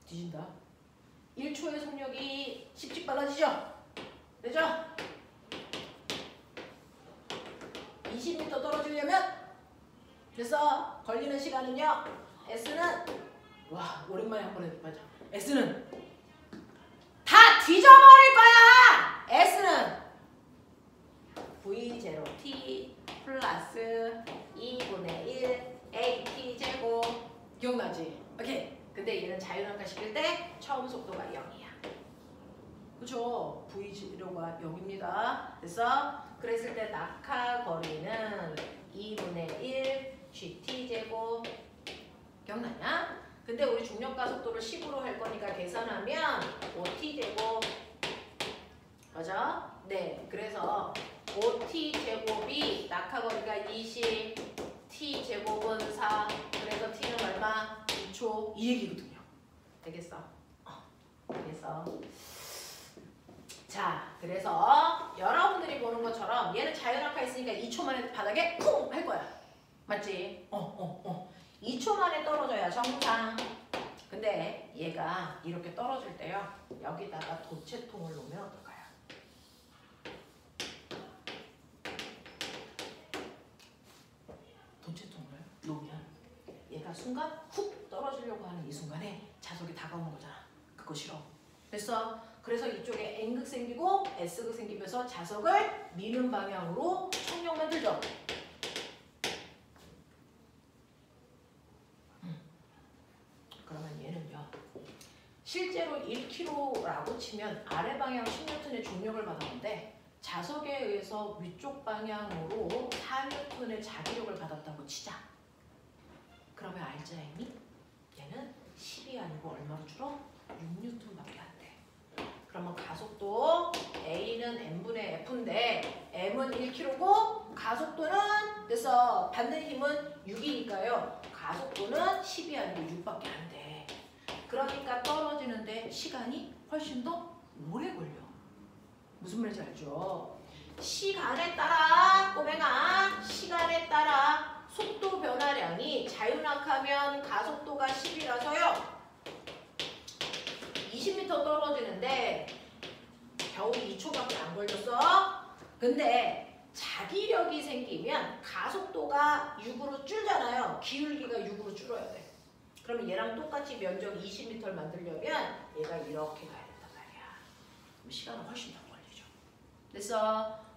뒤진다. 1초의 속력이 10씩 빨라지죠? 되죠? 20m 떨어지려면 그래서 걸리는 시간은요. S는 와 오랜만에 한 번 해보자. S는 다 뒤져버릴 거야. S는 V0T 플러스 2분의 1 AT 제곱. 기억나지? 오케이. 근데 얘는 자율학화 시킬 때 처음 속도가 0이야. 그쵸? V0가 0입니다. 그래서 그랬을 때 낙하 거리는 2분의 1 GT 제곱. 기억나냐? 근데 우리 중력가속도를 10으로 할 거니까 계산하면 5t제곱 맞아? 네. 그래서 5t제곱이 낙하거리가 20, t제곱은 4. 그래서 t는 얼마? 2초. 이 얘기거든요. 되겠어? 되겠어. 자, 그래서 여러분들이 보는 것처럼 얘는 자연낙하 있으니까 2초 만에 바닥에 쿵! 할 거야. 맞지? 2초 만에 떨어져야 정상. 근데 얘가 이렇게 떨어질 때요. 여기다가 도체통을 놓으면 어떨까요? 도체통을 놓으면 얘가 순간 훅 떨어지려고 하는 이 순간에 자석이 다가오는 거잖아. 그거 싫어. 됐어? 그래서 이쪽에 N극 생기고 S극 생기면서 자석을 미는 방향으로 청력 만들죠. 그러면 얘는요. 실제로 1kg라고 치면 아래 방향 10N의 중력을 받았는데 자석에 의해서 위쪽 방향으로 4N의 자기력을 받았다고 치자. 그러면 알자 이미? 얘는 10이 아니고 얼마로 줄어? 6N밖에 안 돼. 그러면 가속도 A는 M분의 F인데 M은 1kg고 가속도는 그래서 받는 힘은 6이니까요. 가속도는 10이 아니고 6밖에 안 돼. 그러니까 떨어지는데 시간이 훨씬 더 오래 걸려. 무슨 말인지 알죠? 시간에 따라 꼬맹아 시간에 따라 속도 변화량이 자유낙하면 가속도가 10이라서요. 20m 떨어지는데 겨우 2초밖에 안 걸렸어. 근데 자기력이 생기면 가속도가 6으로 줄잖아요. 기울기가 6으로 줄어야 돼. 그러면 얘랑 똑같이 면적 20m를 만들려면 얘가 이렇게 가야 된단 말이야. 그럼 시간은 훨씬 더 걸리죠.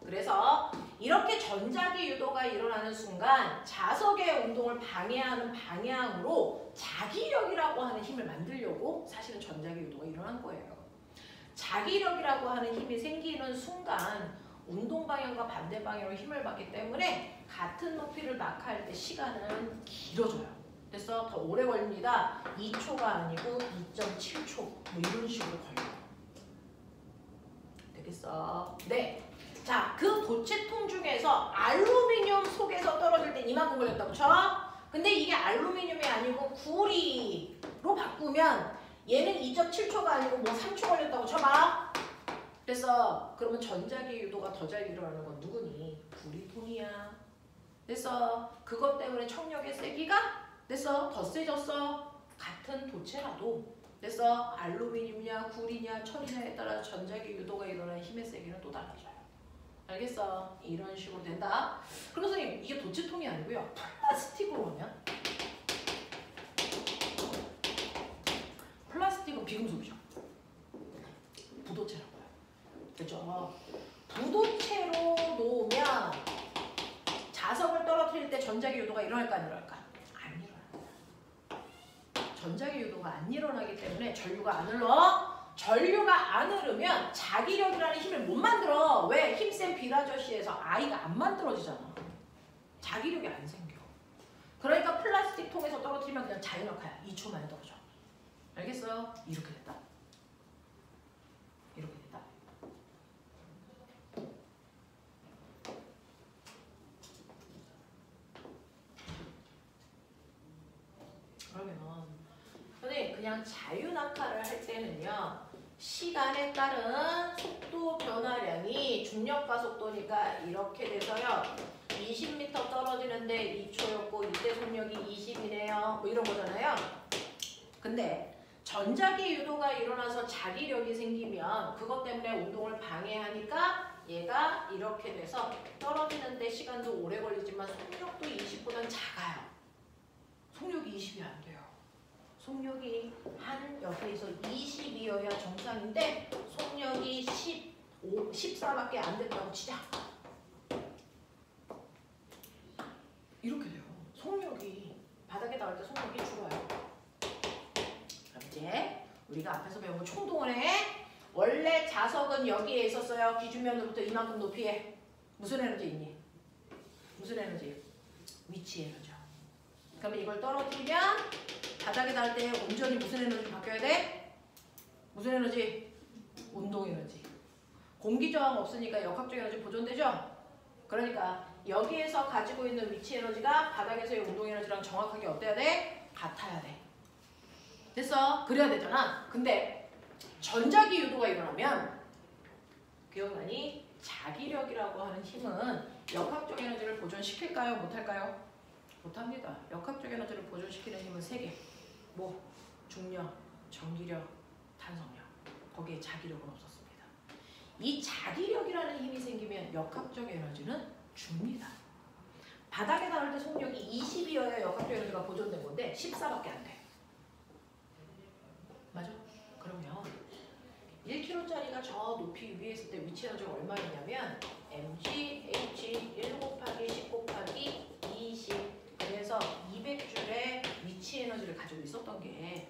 그래서 이렇게 전자기 유도가 일어나는 순간 자석의 운동을 방해하는 방향으로 자기력이라고 하는 힘을 만들려고 사실은 전자기 유도가 일어난 거예요. 자기력이라고 하는 힘이 생기는 순간 운동 방향과 반대 방향으로 힘을 받기 때문에 같은 높이를 낙하할 때 시간은 길어져요. 그래서 더 오래 걸립니다. 2초가 아니고 2.7초 뭐 이런 식으로 걸려요. 되겠어? 네. 자, 그 도체통 중에서 알루미늄 속에서 떨어질 때 이만큼 걸렸다고 쳐? 근데 이게 알루미늄이 아니고 구리로 바꾸면 얘는 2.7초가 아니고 뭐 3초 걸렸다고 쳐봐. 그래서 그러면 전자기 유도가 더 잘 일어나는 건 누구니? 구리통이야. 그래서 그것 때문에 청력의 세기가 그래서 더 세졌어. 같은 도체라도 그래서 알루미늄이냐 구리냐 철이냐에 따라 전자기 유도가 일어나는 힘의 세기는 또 달라져요. 알겠어? 이런 식으로 된다. 그럼 선생님 이게 도체통이 아니고요. 플라스틱으로 하면 플라스틱은 비금속이죠. 부도체라고요. 그죠? 부도체로 놓으면 자석을 떨어뜨릴 때 전자기 유도가 일어날까 안 일어날까? 안 일어납니다. 전자기 유도가 안 일어나기 때문에 전류가 안 흘러. 전류가 안 흐르면 자기력이라는 힘을 못 만들어. 왜? 힘센 비라저씨에서 아이가 안 만들어지잖아. 자기력이 안 생겨. 그러니까 플라스틱 통에서 떨어뜨리면 그냥 자유낙하야. 2초 만에 떨어져. 알겠어요? 이렇게 됐다. 이렇게 됐다. 그러면 선생님 그냥 자유낙하를 할 때는요. 시간에 따른 속도 변화량이 중력가속도니까 이렇게 돼서요. 20m 떨어지는데 2초였고 이때 속력이 20이네요. 뭐 이런 거잖아요. 근데 전자기 유도가 일어나서 자기력이 생기면 그것 때문에 운동을 방해하니까 얘가 이렇게 돼서 떨어지는데 시간도 오래 걸리지만 속력도 20보다는 작아요. 속력이 20이 안 돼요. 속력이 한 여기에서 20이어야 정상인데 속력이 15, 14밖에 안 된다고 치자. 이렇게 돼요. 속력이 바닥에 닿을 때 속력이 줄어요. 그럼 이제 우리가 앞에서 배운 거 총동원 해. 원래 자석은 여기에 있었어요. 기준면으로부터 이만큼 높이에. 무슨 에너지 있니? 무슨 에너지? 위치 에너지. 그러면 이걸 떨어뜨리면 바닥에 닿을 때 온전히 무슨 에너지 바뀌어야 돼? 무슨 에너지? 운동 에너지. 공기 저항 없으니까 역학적 에너지 보존되죠? 그러니까 여기에서 가지고 있는 위치 에너지가 바닥에서의 운동 에너지랑 정확하게 어때야 돼? 같아야 돼. 됐어? 그래야 되잖아. 근데 전자기 유도가 일어나면 기억나니? 자기력이라고 하는 힘은 역학적 에너지를 보존시킬까요? 못할까요? 못합니다. 역학적 에너지를 보존시키는 힘은 3개. 뭐? 중력, 전기력, 탄성력. 거기에 자기력은 없었습니다. 이 자기력이라는 힘이 생기면 역학적 에너지는 줍니다. 바닥에 닿을 때 속력이 20이어야 역학적 에너지가 보존된 건데 14밖에 안 돼. 맞아? 그러면 1kg짜리가 저 높이 위에 있을 때 위치 에너지가 얼마였냐면 mg, h 1 곱하기 10 곱하기 20 그래서 200줄의 위치 에너지를 가지고 있었던 게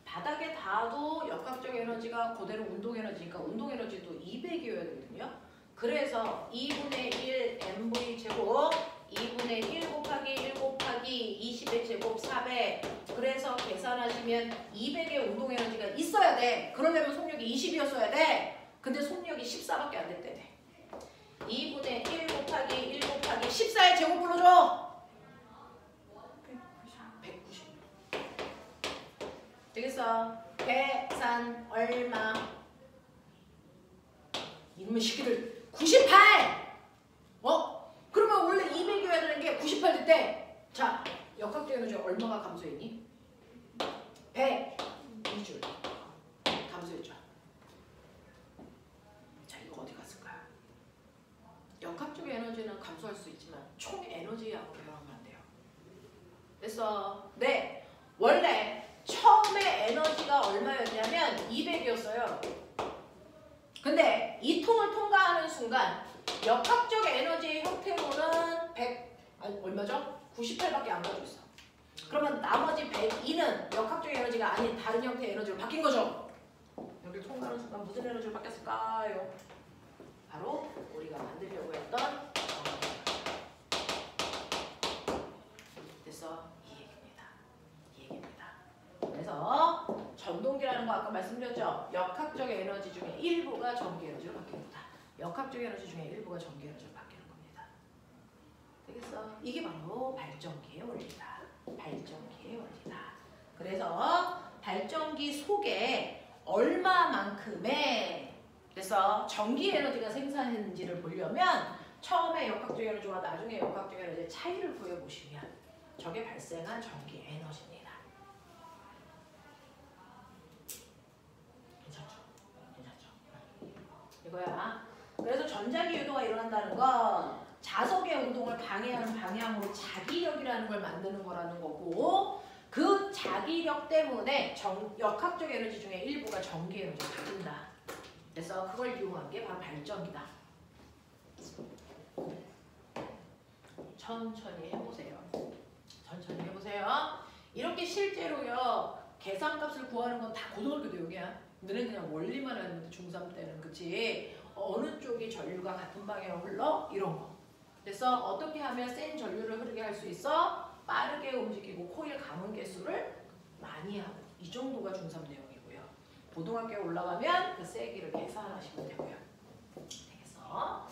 바닥에 닿아도 역학적 에너지가 그대로 운동 에너지니까 운동 에너지도 200이어야 되거든요. 그래서 2분의 1 mv 제곱 2분의 1 곱하기 1 곱하기 20의 제곱 400 그래서 계산하시면 200의 운동 에너지가 있어야 돼. 그러려면 속력이 20이었어야 돼. 근데 속력이 14밖에 안 됐대. 2분의 1 곱하기 1 곱하기 14의 제곱 불러줘. 190. 되겠어? 계산 얼마? 이놈의 시기를 98! 그러면 원래 200이어야 되는 게 98 됐대. 자, 역학적 에너지 얼마가 감소했니? 102줄 감소했죠. 자, 이거 어디 갔을까요? 역학적 에너지는 감소할 수 있지만 총 에너지하고 변하면 안 돼요. 됐어? 네, 원래 처음에 에너지가 얼마였냐면 200이었어요. 근데 이 통을 통과하는 순간 역학적 에너지의 형태로는 100, 아니 얼마죠? 98밖에 안 가지고 있어. 그러면 나머지 102는 역학적 에너지가 아닌 다른 형태의 에너지로 바뀐 거죠. 여기를 통과하는 순간 무슨 에너지로 바뀌었을까요? 바로 우리가 만들려고 했던 됐어? 이 얘기입니다. 그래서 전동기라는 거 아까 말씀드렸죠? 역학적 에너지 중에 일부가 전기 에너지로 바뀝니다. 역학적 에너지 중에 일부가 전기 에너지로 바뀌는 겁니다. 되겠어? 이게 바로 발전기의 원리다. 발전기의 원리다. 그래서 발전기 속에 얼마만큼의 그래서 전기 에너지가 생산했는지를 보려면 처음에 역학적 에너지와 나중에 역학적 에너지의 차이를 보여보시면 저게 발생한 전기 에너지입니다. 괜찮죠? 이거야. 그래서 전자기 유도가 일어난다는 건 자석의 운동을 방해하는 방향으로 자기력이라는 걸 만드는 거라는 거고 그 자기력 때문에 역학적 에너지 중에 일부가 전기 에너지로 바뀐다. 그래서 그걸 이용한 게 바로 발전기다. 천천히 해보세요. 천천히 해보세요. 이렇게 실제로요. 계산값을 구하는 건 다 고등학교 내용이야. 너는 그냥 원리만 하는데 중3 때는 그치? 어느 쪽이 전류가 같은 방향으로 흘러? 이런 거. 그래서 어떻게 하면 센 전류를 흐르게 할 수 있어? 빠르게 움직이고 코일 감은 개수를 많이 하고 이 정도가 중3 내용이고요. 고등학교에 올라가면 그 세기를 계산하시면 되고요. 되겠어?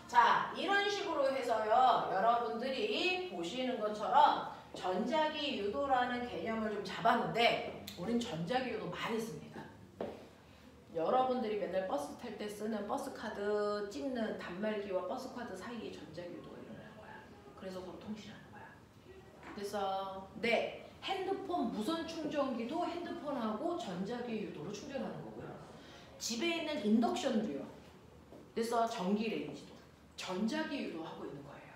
자, 이런 식으로 해서요. 여러분들이 보시는 것처럼 전자기 유도라는 개념을 좀 잡았는데 우린 전자기 유도 많이 씁니다. 여러분들이 맨날 버스 탈 때 쓰는 버스카드 찍는 단말기와 버스카드 사이에 전자기 유도가 일어나는 거야. 그래서 서로 통신하는 거야. 그래서 네, 핸드폰 무선 충전기도 핸드폰하고 전자기 유도로 충전하는 거고요. 집에 있는 인덕션도요. 그래서 전기 레인지도 전자기 유도하고 있는 거예요.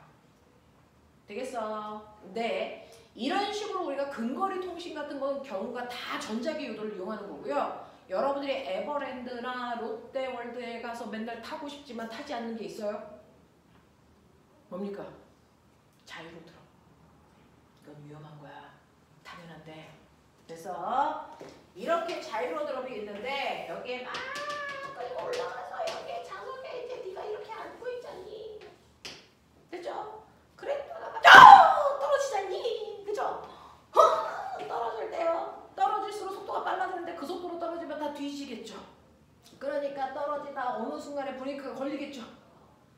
되겠어? 네. 이런 식으로 우리가 근거리 통신 같은 건 경우가 다 전자기 유도를 이용하는 거고요. 여러분들이 에버랜드나 롯데월드에 가서 맨날 타고 싶지만 타지 않는 게 있어요? 뭡니까? 자유로 들어. 이건 위험한 거야. 타면 안 돼. 그래서 이렇게 자유로 드롭이 있는데 여기에 막 끌고 올라가서 여기에 자석에 이제 네가 이렇게 앉고 있잖니. 그죠? 그랬다가 떨어지잖니. 그죠? 떨어질 때요. 부딪히겠죠. 그러니까 떨어지다 어느 순간에 브레이크가 걸리겠죠.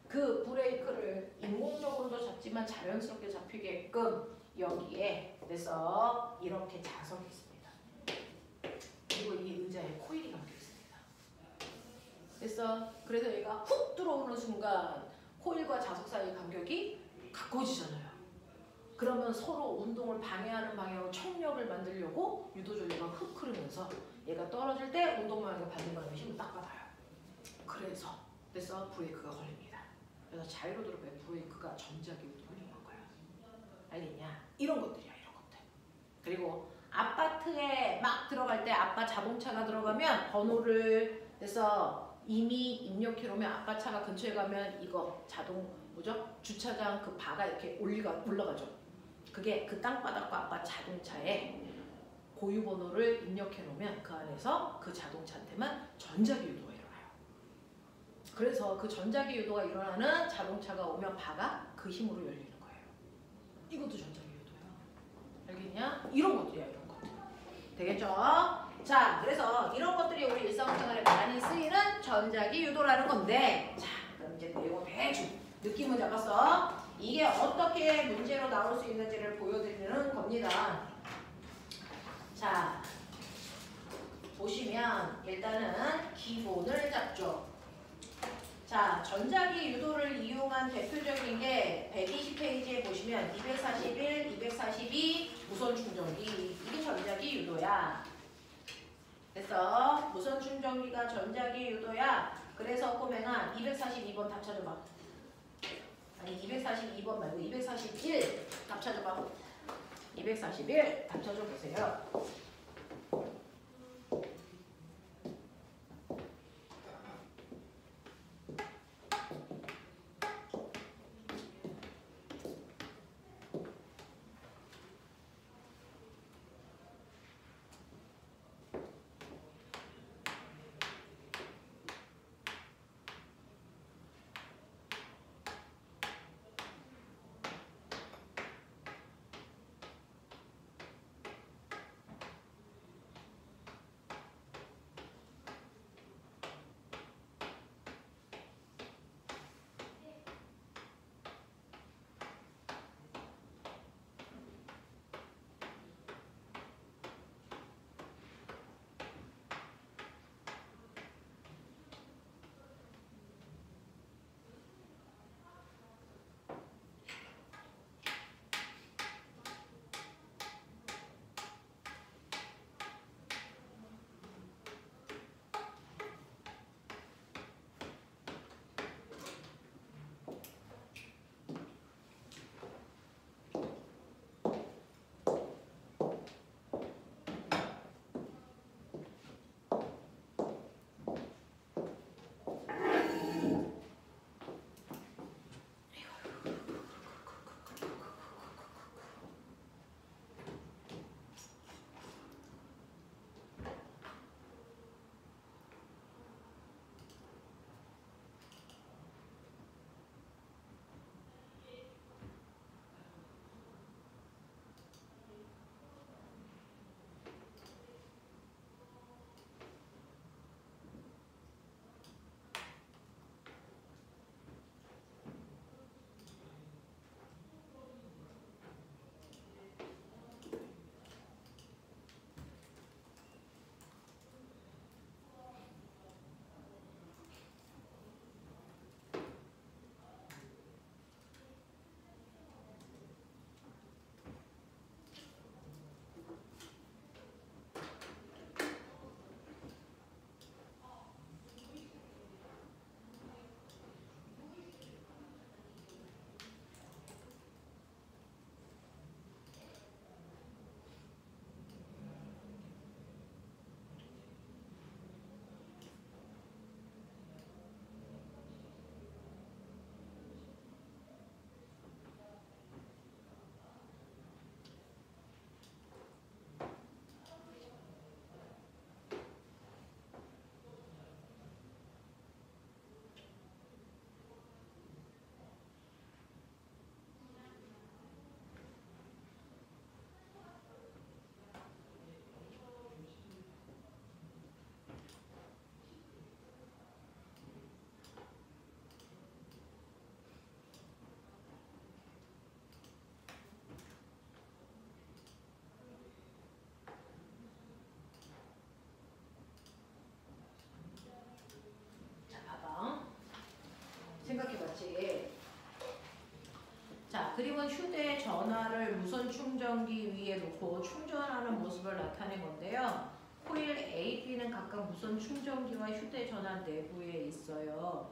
그 브레이크를 인공적으로도 잡지만 자연스럽게 잡히게끔 여기에 그래서 이렇게 자석이 있습니다. 그리고 이 의자에 코일이 감겨 있습니다. 그래서 얘가 훅 들어오는 순간 코일과 자석 사이 간격이 가까워지잖아요. 그러면 서로 운동을 방해하는 방향으로冲力을 만들려고 유도전류가 훅 흐르면서 얘가 떨어질 때 운동방향을 받는 방향에 힘을 딱 받아요. 그래서 브레이크가 걸립니다. 그래서 자이로드롭의 브레이크가 전자기구도 걸리는 거야. 알겠냐? 이런 것들이야, 이런 것들. 그리고 아파트에 막 들어갈 때 아빠 자동차가 들어가면 번호를 그래서 이미 입력해놓으면 아빠 차가 근처에 가면 이거 주차장 그 바가 이렇게 올라가죠. 그게 그 땅바닥과 아빠 자동차에 고유 번호를 입력해 놓으면 그 안에서 그 자동차한테만 전자기 유도가 일어나요. 그래서 그 전자기 유도가 일어나는 자동차가 오면 바가 그 힘으로 열리는 거예요. 이것도 전자기 유도야. 알겠냐? 이런 것들이야, 이런 것들. 되겠죠? 자, 그래서 이런 것들이 우리 일상생활에 많이 쓰이는 전자기 유도라는 건데, 자, 그럼 이제 내용 대충 느낌은 잡았어. 이게 어떻게 문제로 나올 수 있는지를 보여드리는 겁니다. 자, 보시면 일단은 기본을 잡죠. 자, 전자기 유도를 이용한 대표적인 게 120페이지에 보시면 241, 242 무선 충전기. 이게 전자기 유도야. 됐어? 무선 충전기가 전자기 유도야. 그래서 꼬맹아 242번 답 찾아봐. 아니 242번 말고 241 답 찾아봐. 241 답 찾아보세요. 그림은 휴대전화를 무선 충전기 위에 놓고 충전하는 모습을 나타낸 건데요. 코일 A, B는 각각 무선 충전기와 휴대전화 내부에 있어요.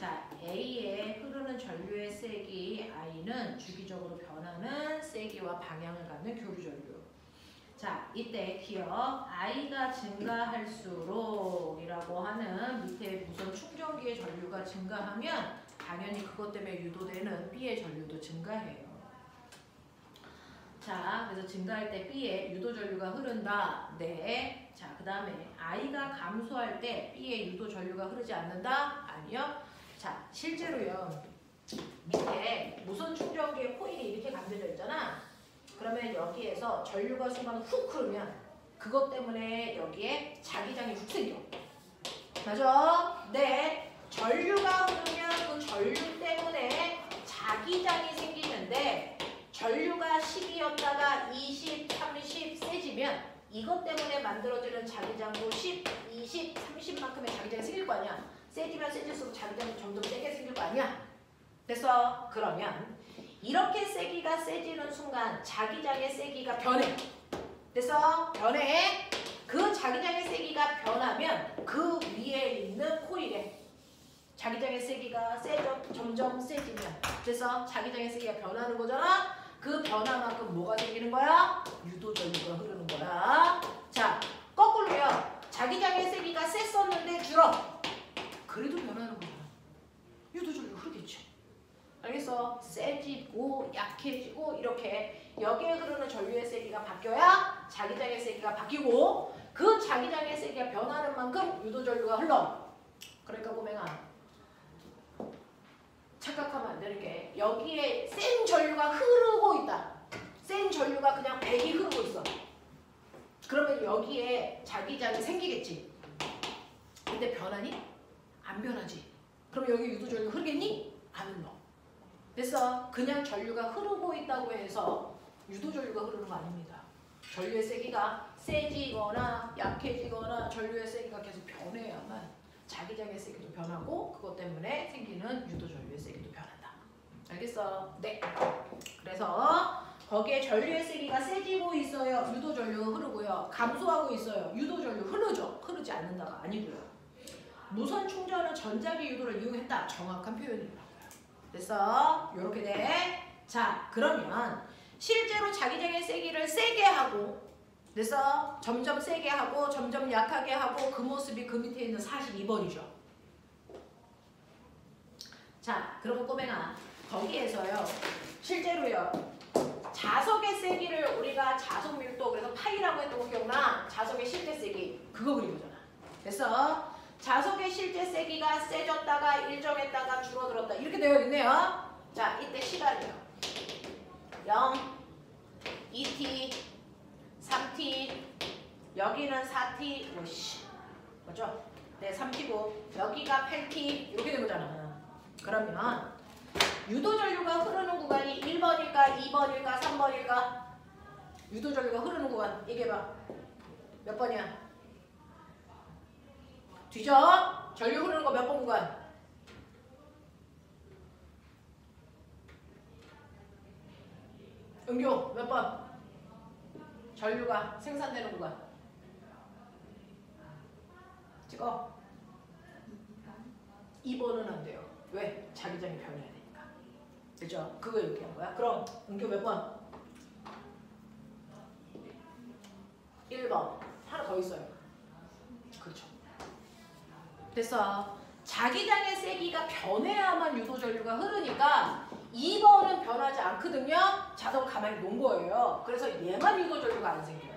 자, A에 흐르는 전류의 세기 I는 주기적으로 변하는 세기와 방향을 갖는 교류 전류. 자, 이때 기억 I가 증가할수록 이라고 하는 밑에 무선 충전기의 전류가 증가하면 당연히 그것 때문에 유도되는 B의 전류도 증가해요. 자, 그래서 증가할 때 B에 유도 전류가 흐른다. 네. 자, 그 다음에 I가 감소할 때 B에 유도 전류가 흐르지 않는다? 아니요. 자, 실제로요. 밑에 무선 충전기의 코일이 이렇게 감겨져 있잖아. 그러면 여기에서 전류가 순간 훅 흐르면 그것 때문에 여기에 자기장이 훅 생겨. 맞아? 네. 전류가 흐르면 그 전류 때문에 자기장이 생기는데 전류가 10이었다가 20, 30 세지면 이것 때문에 만들어지는 자기장도 10, 20, 30만큼의 자기장이 생길 거 아니야. 세지면 세질수록 자기장이 점점 세게 생길 거 아니야. 됐어? 그러면 이렇게 세기가 세지는 순간 자기장의 세기가 변해. 됐어? 변해. 그 자기장의 세기가 변하면 그 위에 있는 코일에 자기장의 세기가 점점 세지면 그래서 자기장의 세기가 변하는 거잖아. 그 변화만큼 뭐가 생기는 거야? 유도전류가 흐르는 거야. 자, 거꾸로요. 자기장의 세기가 셌었는데 줄어. 그래도 변하는 거잖아. 유도전류가 흐르겠죠. 알겠어? 세지고 약해지고 이렇게 여기에 흐르는 전류의 세기가 바뀌어야 자기장의 세기가 바뀌고 그 자기장의 세기가 변하는 만큼 유도전류가 흘러. 그러니까 꼬맹아 착각하면 안 되는 게 여기에 센 전류가 흐르고 있다. 센 전류가 그냥 백이 흐르고 있어. 그러면 여기에 자기장이 생기겠지. 근데 변하니? 안 변하지. 그럼 여기 유도전류 흐르겠니? 안 흘러. 그래서 그냥 전류가 흐르고 있다고 해서 유도전류가 흐르는 거 아닙니다. 전류의 세기가 세지거나 약해지거나 전류의 세기가 계속 변해야만 자기장의 세기도 변하고 그것 때문에 생기는 유도전류의 세기도 변한다. 알겠어? 네. 그래서 거기에 전류의 세기가 세지고 있어요. 유도전류 흐르고요. 감소하고 있어요. 유도전류 흐르죠. 흐르지 않는다가 아니고요. 무선 충전은 전자기 유도를 이용했다. 정확한 표현이라고요. 됐어? 요렇게 돼. 자, 그러면 실제로 자기장의 세기를 세게 하고 그래서 점점 세게 하고 점점 약하게 하고 그 모습이 그 밑에 있는 42번이죠. 자, 그러면 꼬맹아 거기에서요. 실제로요. 자석의 세기를 우리가 자석 밀도 그래서 파이라고 했던 거 기억나? 자석의 실제 세기 그거 그린 거잖아. 그래서 자석의 실제 세기가 세졌다가 일정했다가 줄어들었다 이렇게 되어 있네요. 자, 이때 시간이요. 0, 2t, 3t, 여기는 4t, 오씨, 맞죠? 네, 3t고 여기가 8t 이렇게 된 거잖아. 그러면 유도전류가 흐르는 구간이 1번일까, 2번일까, 3번일까? 유도전류가 흐르는 구간 얘기해봐. 몇 번이야? 뒤져? 전류 흐르는 거 몇 번 구간? 은교 몇 번? 전류가 생산되는 구간 찍어. 2번은 안 돼요. 왜? 자기장이 변해야 되니까. 그죠? 그거 이렇게 한 거야. 그럼 은교 몇 번? 1번. 하나 더 있어요. 그렇죠. 그래서 자기장의 세기가 변해야만 유도전류가 흐르니까 2번은 변하지 않거든요. 자석을 가만히 놓은 거예요. 그래서 얘만 유도전류가 안 생겨요.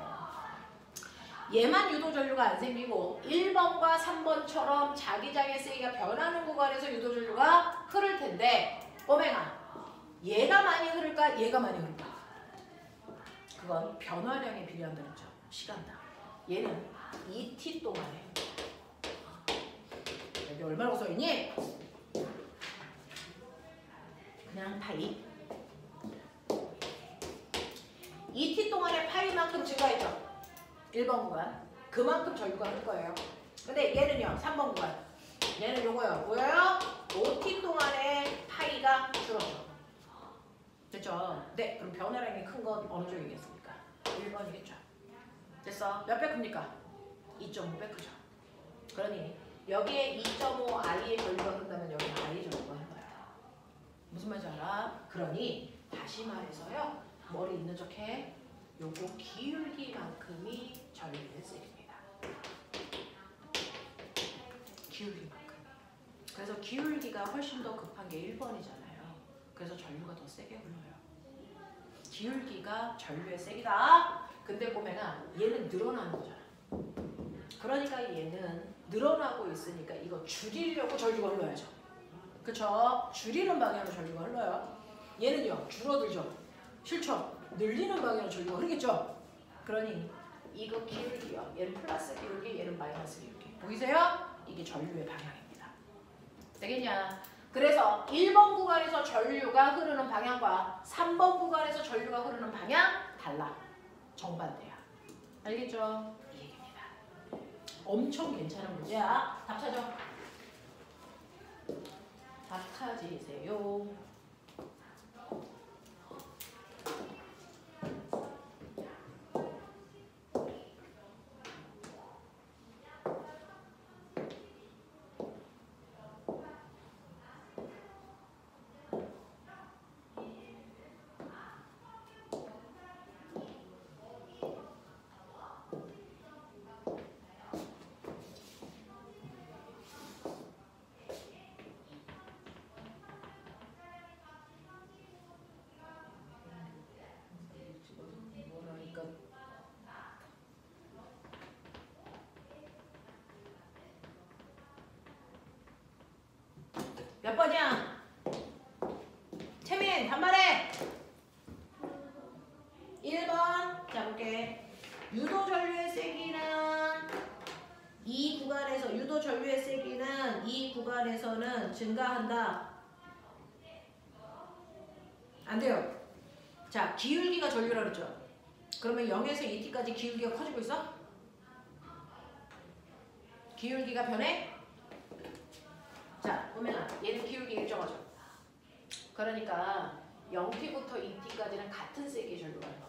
얘만 유도전류가 안 생기고 1번과 3번처럼 자기장의 세기가 변하는 구간에서 유도전류가 흐를 텐데 꼬맹아 얘가 많이 흐를까? 얘가 많이 흐를까? 그건 변화량에 비례한다는 점. 시간당. 얘는 2t 동안에 여기 얼마라고 써있니? 그냥 파이 2t 동안에 파이만큼 증가했죠. 1번 구간 그만큼 전류가 흐를 거예요. 근데 얘는요 3번 구간 얘는 요거요 뭐예요? 5t 동안에 파이가 줄었죠. 됐죠? 네, 그럼 변화량이 큰 건 어느 쪽이겠습니까? 1번이겠죠. 됐어? 몇 배 큽니까? 2.5배 크죠. 그러니 여기에 2.5i의 전류가 흐른다면 여기 i의 전류가 흘러요. 무슨 말인지 알아? 그러니 다시 말해서요. 머리 있는 척해. 요거 기울기만큼이 전류의 셀입니다. 기울기만큼. 그래서 기울기가 훨씬 더 급한 게 1번이잖아요. 그래서 전류가 더 세게 흘러요. 기울기가 전류의 셀이다. 근데 보면은 얘는 늘어나는 거잖아. 그러니까 얘는 늘어나고 있으니까 이거 줄이려고 전류가 흘러야죠. 그쵸? 줄이는 방향으로 전류가 흘러요. 얘는요, 줄어들죠. 싫죠? 늘리는 방향으로 전류가 흐르겠죠. 그러니 이거 기울기요. 얘는 플러스 기울기, 얘는 마이너스 기울기. 보이세요? 이게 전류의 방향입니다. 되겠냐? 그래서 1번 구간에서 전류가 흐르는 방향과 3번 구간에서 전류가 흐르는 방향 달라. 정반대야. 알겠죠? 이 얘기입니다. 엄청 괜찮은 문제야. 답 찾아. 답 찾으세요. 몇 번이야? 채민 반말해. 1번. 자 볼게. 유도 전류의 세기는 이 구간에서 유도 전류의 세기는 이 구간에서는 증가한다. 안 돼요. 자 기울기가 전류라 그랬죠. 그러면 0에서 2t까지 기울기가 커지고 있어? 기울기가 변해? 자 보면 얘는 기울기 일정하죠. 그러니까 0t부터 2t까지는 같은 세기의 전류가 흘러.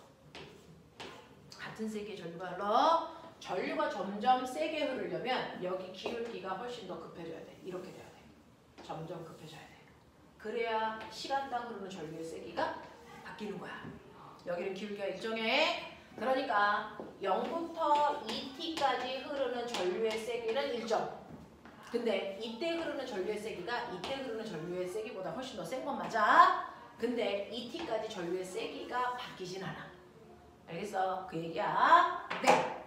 같은 세기의 전류가 흘러. 전류가 점점 세게 흐르려면 여기 기울기가 훨씬 더 급해져야 돼. 이렇게 돼야 돼. 점점 급해져야 돼. 그래야 시간당 흐르는 전류의 세기가 바뀌는 거야. 여기는 기울기가 일정해. 그러니까 0부터 2t까지 흐르는 전류의 세기는 일정. 근데 이때 흐르는 전류의 세기가 이때 흐르는 전류의 세기보다 훨씬 더 센 건 맞아. 근데 2t까지 전류의 세기가 바뀌진 않아. 알겠어? 그 얘기야. 네.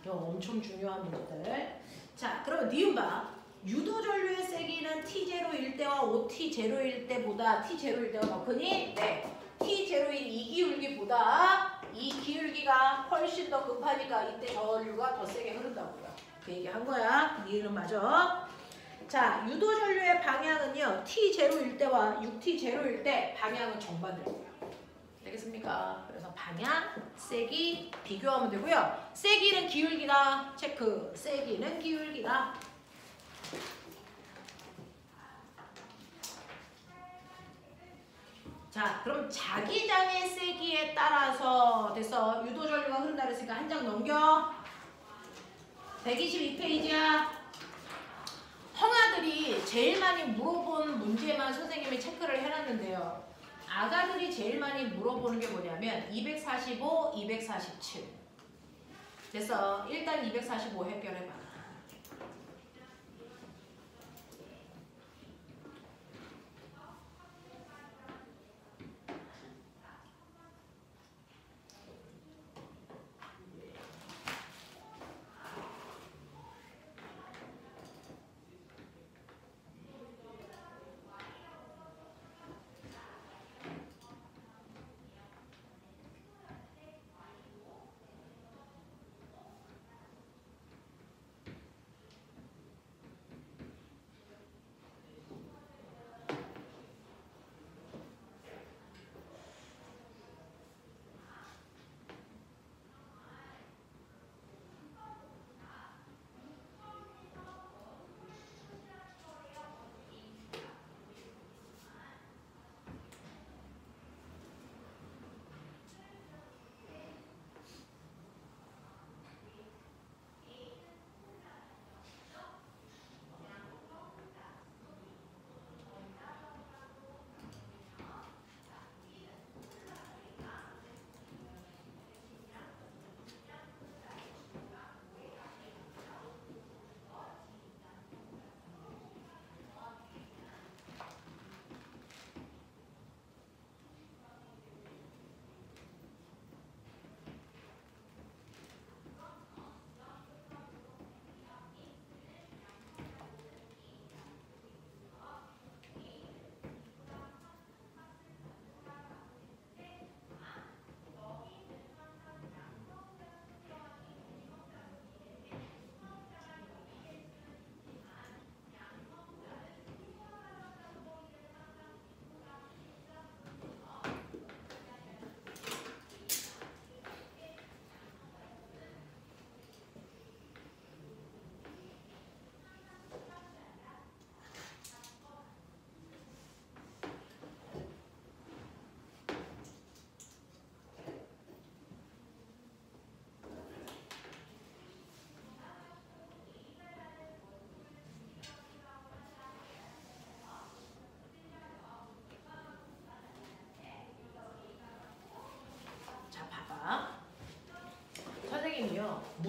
이거 엄청 중요한 문제들. 자, 그러면 니은 봐. 유도 전류의 세기는 T0일 때와 OT0일 때보다 T0일 때가 더 크니? 네. T0인 이 기울기보다 이 기울기가 훨씬 더 급하니까 이때 전류가 더 세게 흐른다고요. 그 얘기 한 거야. 니은은 맞아. 자, 유도 전류의 방향은요. T0일 때와 6T0일 때 방향은 정반대고요. 되겠습니까? 그래서 방향, 세기 비교하면 되고요. 세기는 기울기다. 체크. 세기는 기울기다. 자, 그럼 자기장의 세기에 따라서 됐어. 유도 전류가 흐른다 그랬으니까 한 장 넘겨. 122페이지야. 형아들이 제일 많이 물어본 문제만 선생님이 체크를 해놨는데요. 아가들이 제일 많이 물어보는 게 뭐냐면 245, 247. 됐어. 일단 245 해결해봐.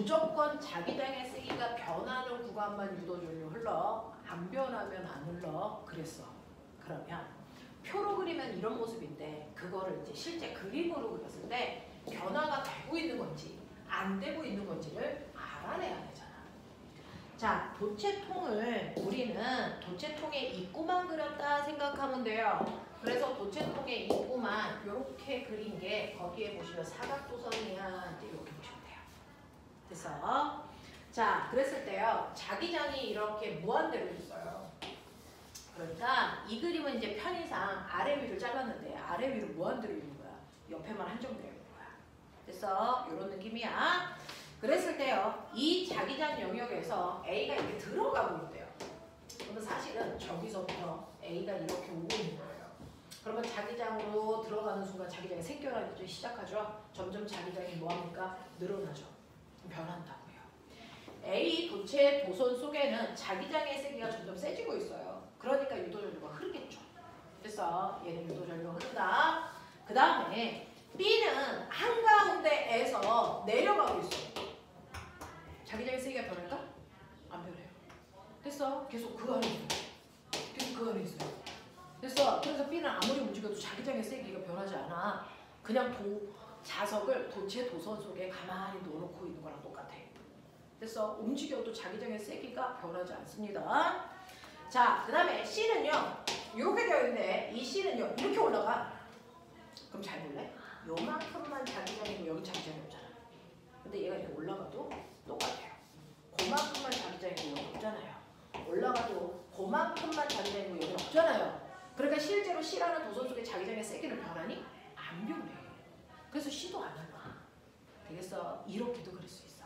무조건 자기장의 세기가 변하는 구간만 유도전류 흘러. 안 변하면 안 흘러. 그랬어. 그러면 표로 그리면 이런 모습인데 그거를 이제 실제 그림으로 그렸을 때 변화가 되고 있는 건지 안 되고 있는 건지를 알아내야 되잖아. 자, 도체통을 우리는 도체통의 입구만 그렸다 생각하면 돼요. 그래서 도체통의 입구만 이렇게 그린 게 거기에 보시면 사각도선이야. 이제 이렇게 보시면 돼요. 그래서 자, 그랬을 때요. 자기장이 이렇게 무한대로 있어요. 그러니까 이 그림은 이제 편의상 아래 위를 잘랐는데 아래 위로 무한대로 있는 거야. 옆에만 한정되어 있는 거야. 그래서 이런 느낌이야. 그랬을 때요. 이 자기장 영역에서 A가 이렇게 들어가고 있대요. 그러면 사실은 저기서부터 A가 이렇게 오고 있는 거예요. 그러면 자기장으로 들어가는 순간 자기장이 생겨나기 시작하죠. 점점 자기장이 뭐합니까? 늘어나죠. 변한다고요. A 도체 도선 속에는 자기장의 세기가 점점 세지고 있어요. 그러니까 유도전류가 흐르겠죠. 그래서 얘는 유도전류가 흐른다. 그 다음에 B는 한가운데에서 내려가고 있어요. 자기장의 세기가 변할까? 안 변해요. 됐어. 계속 그 안에 있어요. 계속 그 안에 있어요. 됐어. 그래서 B는 아무리 움직여도 자기장의 세기가 변하지 않아. 그냥 자석을 도체 도선 속에 가만히 넣어놓고 있는 거랑 똑같아. 됐어. 움직여도 자기장의 세기가 변하지 않습니다. 자, 그 다음에 C는요. 이렇게 되어 있는데 이 C는요. 이렇게 올라가. 그럼 잘 볼래? 요만큼만 자기장이고 여기 자기장이 없잖아. 근데 얘가 이렇게 올라가도 똑같아요. 그만큼만 자기장이고 여기 없잖아요. 올라가도 그만큼만 자기장이고 여기 없잖아요. 그러니까 실제로 C라는 도선 속에 자기장의 세기를 변하니? 안 변해. 그래서 C도 안 올라. 되겠어? 이렇게도 그릴 수 있어.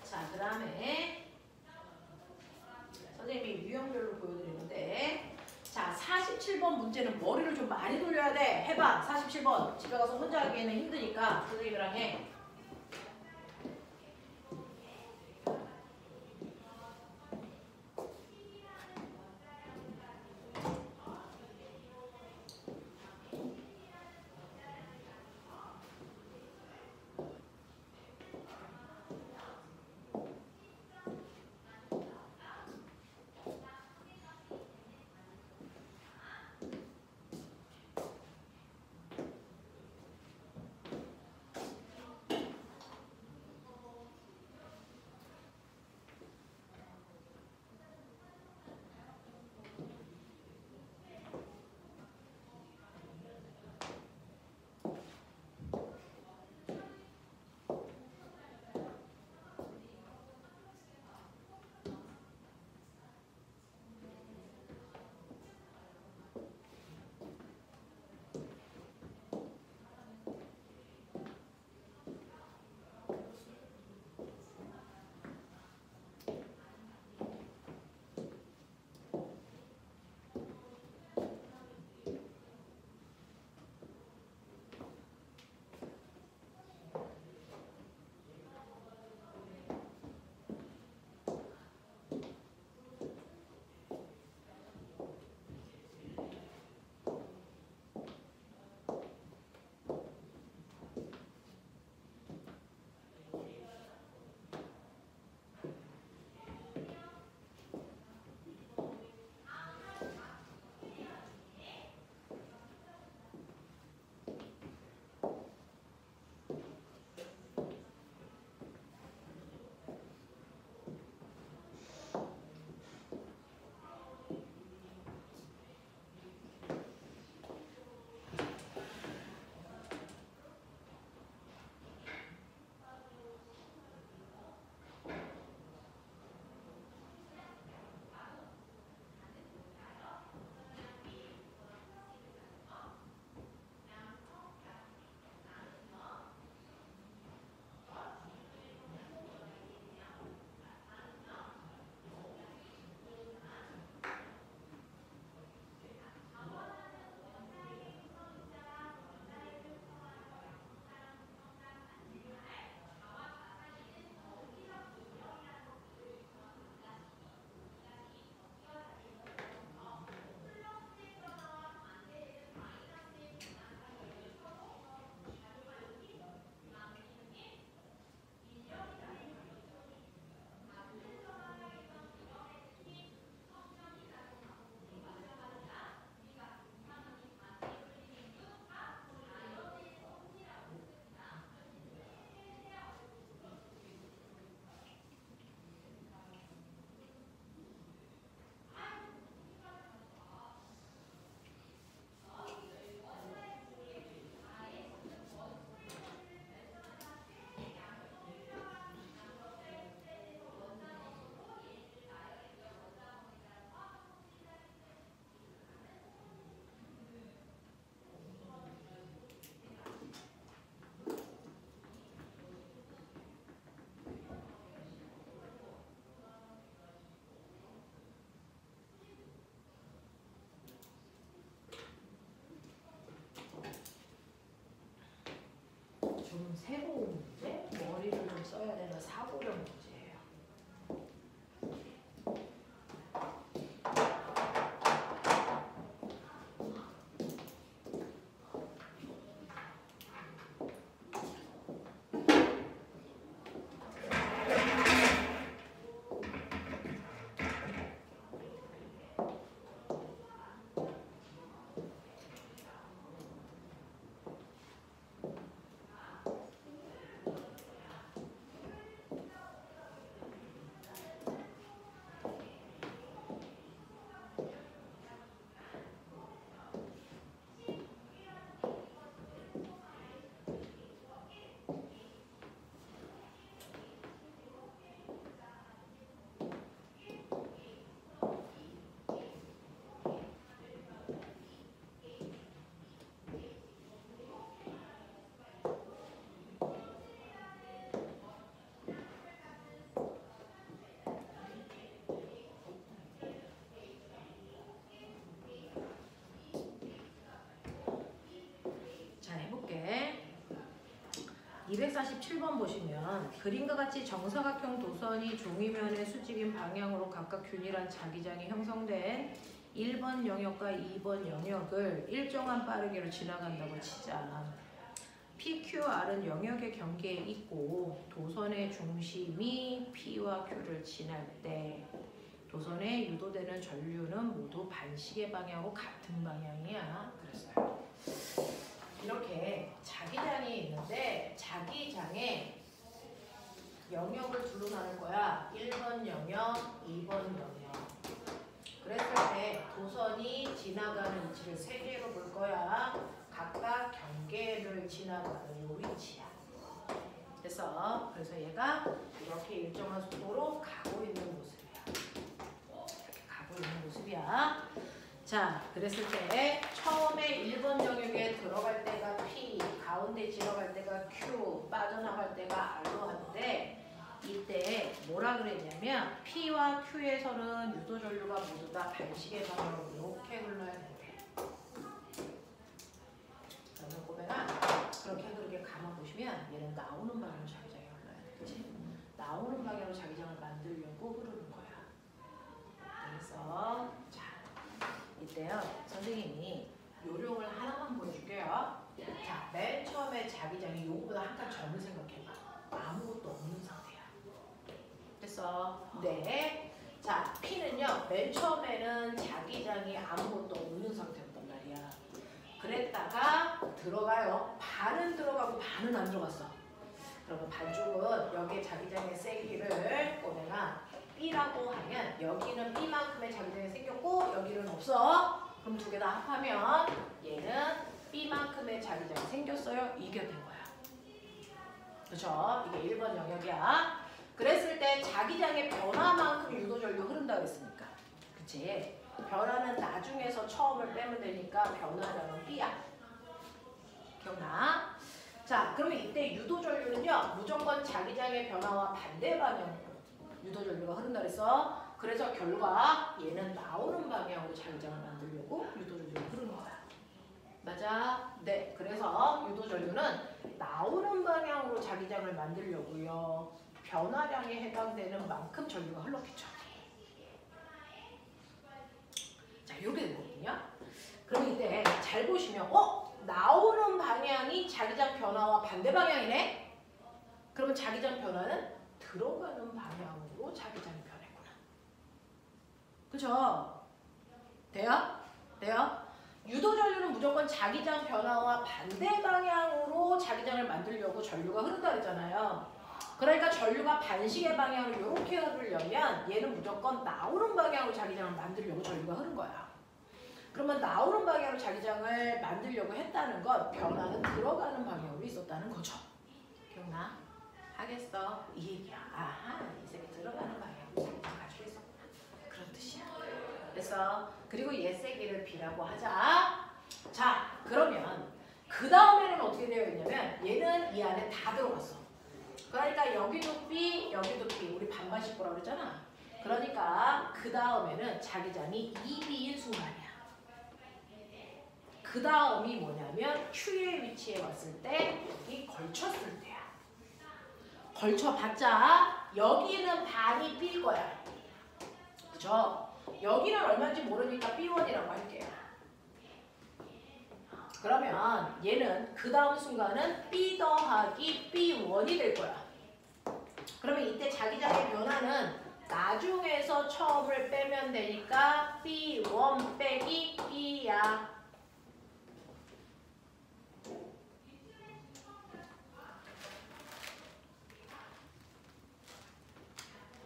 자, 그 다음에 선생님이 유형별로 보여드리는데 자, 47번 문제는 머리를 좀 많이 돌려야 돼. 해봐. 47번. 집에 가서 혼자 하기에는 힘드니까 선생님이랑 해. 세고 문제? 머리를 좀 써야 되는 사고력 문제예요. 자, 해볼게. 247번 보시면 그림과 같이 정사각형 도선이 종이면의 수직인 방향으로 각각 균일한 자기장이 형성된 1번 영역과 2번 영역을 일정한 빠르기로 지나간다고 치자. PQR은 영역의 경계에 있고 도선의 중심이 P와 Q를 지날 때 도선에 유도되는 전류는 모두 반시계 방향으로 같은 방향이야. 그랬어요. 이렇게 자기장이 있는데 자기장에 영역을 둘로 나눌 거야. 1번 영역, 2번 영역. 그랬을 때 도선이 지나가는 위치를 세 개로 볼 거야. 각각 경계를 지나가는 요 위치야. 됐어? 그래서 얘가 이렇게 일정한 속도로 가고 있는 모습이야. 이렇게 가고 있는 모습이야. 자, 그랬을 때 처음에 1번 영역에 들어갈 때가 P, 가운데 지나갈 때가 Q, 빠져나갈 때가 R로 하는데 이때 뭐라 그랬냐면 P와 Q에서는 유도 전류가 모두 다 반시계 방향으로 이렇게 흘러야 된대. 그러면 꼬매가 그렇게 감아보시면 얘는 나오는 방향으로 자기장이 흘러야 되겠지. 나오는 방향으로 자기장을 만들려고 흐르는 거야. 그래서 자, 이때요 선생님이 요령을 하나만 보여줄게요. 자, 맨 처음에 자기장이 요거보다 한 칸 전을 생각해봐. 아무것도 없는 상태야. 됐어? 네. 자, P는요 맨 처음에는 자기장이 아무것도 없는 상태였단 말이야. 그랬다가 들어가요. 반은 들어가고 반은 안 들어갔어. 그러면 반쪽은 여기에 자기장의 세기를 꼬매가 B라고 하면 여기는 B만큼의 자기장이 생겼고 여기는 없어. 그럼 두 개 다 합하면 얘는 B만큼의 자기장이 생겼어요. 이게 된 거야. 그렇죠? 이게 1번 영역이야. 그랬을 때 자기장의 변화만큼 유도전류 흐른다고 했으니까. 그치? 변화는 나중에서 처음을 빼면 되니까 변화량은 B야. 기억나? 자, 그러면 이때 유도전류는요 무조건 자기장의 변화와 반대 방향으로 유도전류가 흐른다 그랬어. 그래서 결과 얘는 나오는 방향으로 자기장을 만들려고 유도전류가 흐르는 거야. 맞아? 네. 그래서 유도전류는 나오는 방향으로 자기장을 만들려고요. 변화량에 해당되는 만큼 전류가 흘렀겠죠. 자, 이렇게 되거든요. 그럼 이때 잘 보시면 나오는 방향이 자기장 변화와 반대 방향이네? 그러면 자기장 변화는 들어가는 방향으로 자기장이 변했구나. 그죠? 돼요? 돼요? 유도전류는 무조건 자기장 변화와 반대 방향으로 자기장을 만들려고 전류가 흐른다 그랬잖아요. 그러니까 전류가 반시계 방향으로 이렇게 흐르려면 얘는 무조건 나오는 방향으로 자기장을 만들려고 전류가 흐른 거야. 그러면 나오는 방향으로 자기장을 만들려고 했다는 건 변화는 들어가는 방향으로 있었다는 거죠. 기억나? 하겠어? 이 얘기야. 아하, 이 새끼 들어가는 방향으로 가지고 있었구나. 그런 뜻이야. 그래서 그리고 얘 세기를 B라고 하자. 자, 그러면 그 다음에는 어떻게 되어 있냐면 얘는 이 안에 다 들어갔어. 그러니까 여기도 B, 여기도 B. 우리 반반씩 보라고 그랬잖아. 그러니까 그 다음에는 자기장이 2B인 순간이야. 그 다음이 뭐냐면 Q의 위치에 왔을 때 여기 걸쳤을 때야. 걸쳐봤자 여기는 반이 B일 거야. 그죠? 여기는 얼마인지 모르니까 B1이라고 할게요. 그러면 얘는 그 다음 순간은 B 더하기 B1이 될 거야. 그러면 이때 자기장의 변화는 나중에서 처음을 빼면 되니까 B1 빼기 B야.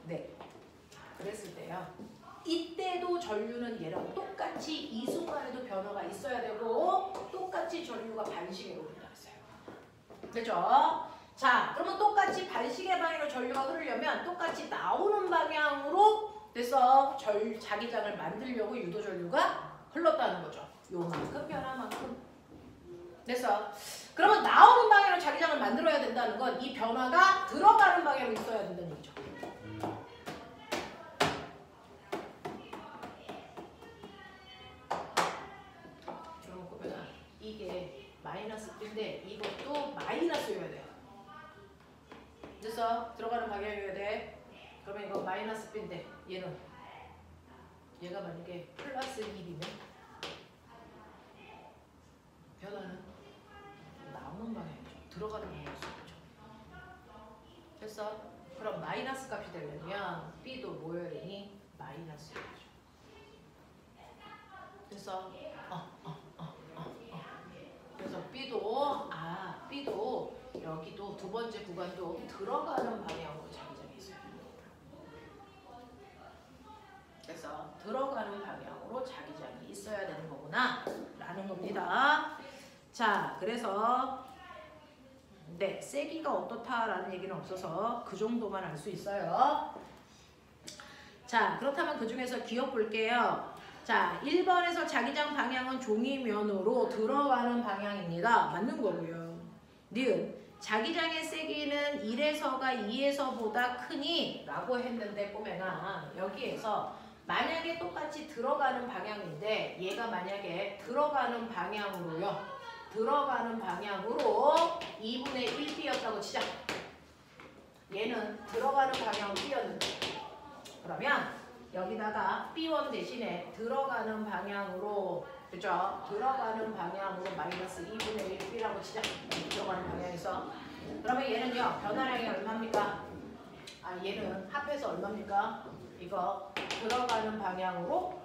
네. 그랬을 때요. 이때도 전류는 얘랑 똑같이 이 순간에도 변화가 있어야 되고 똑같이 전류가 반시계로 흐른다 했어요. 그죠? 자, 그러면 똑같이 반시계 방향으로 전류가 흐르려면 똑같이 나오는 방향으로 돼서 자기장을 만들려고 유도 전류가 흘렀다는 거죠. 요만큼 변화만큼. 됐어. 그러면 나오는 방향으로 자기장을 만들어야 된다는 건 이 변화가 들어가는 방향으로 있어야 된다는 얘기죠. 이게 마이너스 B인데 이것도 마이너스여야 돼. 그래서 들어가는 방향이어야 돼. 그러면 이거 마이너스 B인데 얘가 만약에 플러스 1이면 변화는 나오는 방향이죠. 들어가는 방향이죠. 됐어? 그럼 마이너스 값이 되려면 B도 뭐여야 되니? 마이너스여야죠. 됐어? 그래서 B도 여기도 두 번째 구간도 들어가는 방향으로 자기장이 있어요. 그래서 들어가는 방향으로 자기장이 있어야 되는 거구나 라는 겁니다. 자, 그래서 네, 세기가 어떻다라는 얘기는 없어서 그 정도만 알 수 있어요. 자, 그렇다면 그 중에서 기억 볼게요. 자, 1번에서 자기장 방향은 종이면으로 들어가는 방향입니다. 맞는 거고요. 니은 자기장의 세기는 1에서가 2에서보다 크니 라고 했는데 꼬맹아 여기에서 만약에 똑같이 들어가는 방향인데 얘가 만약에 들어가는 방향으로 2분의 1B였다고 치자. 얘는 들어가는 방향은 B였는데 그러면 여기다가 B1 대신에 들어가는 방향으로 그죠? 들어가는 방향으로 마이너스 2분의 1B라고 치자. 들어가는 방향에서 그러면 얘는요 변화량이 얼마입니까? 얘는 합해서 얼마입니까? 이거 들어가는 방향으로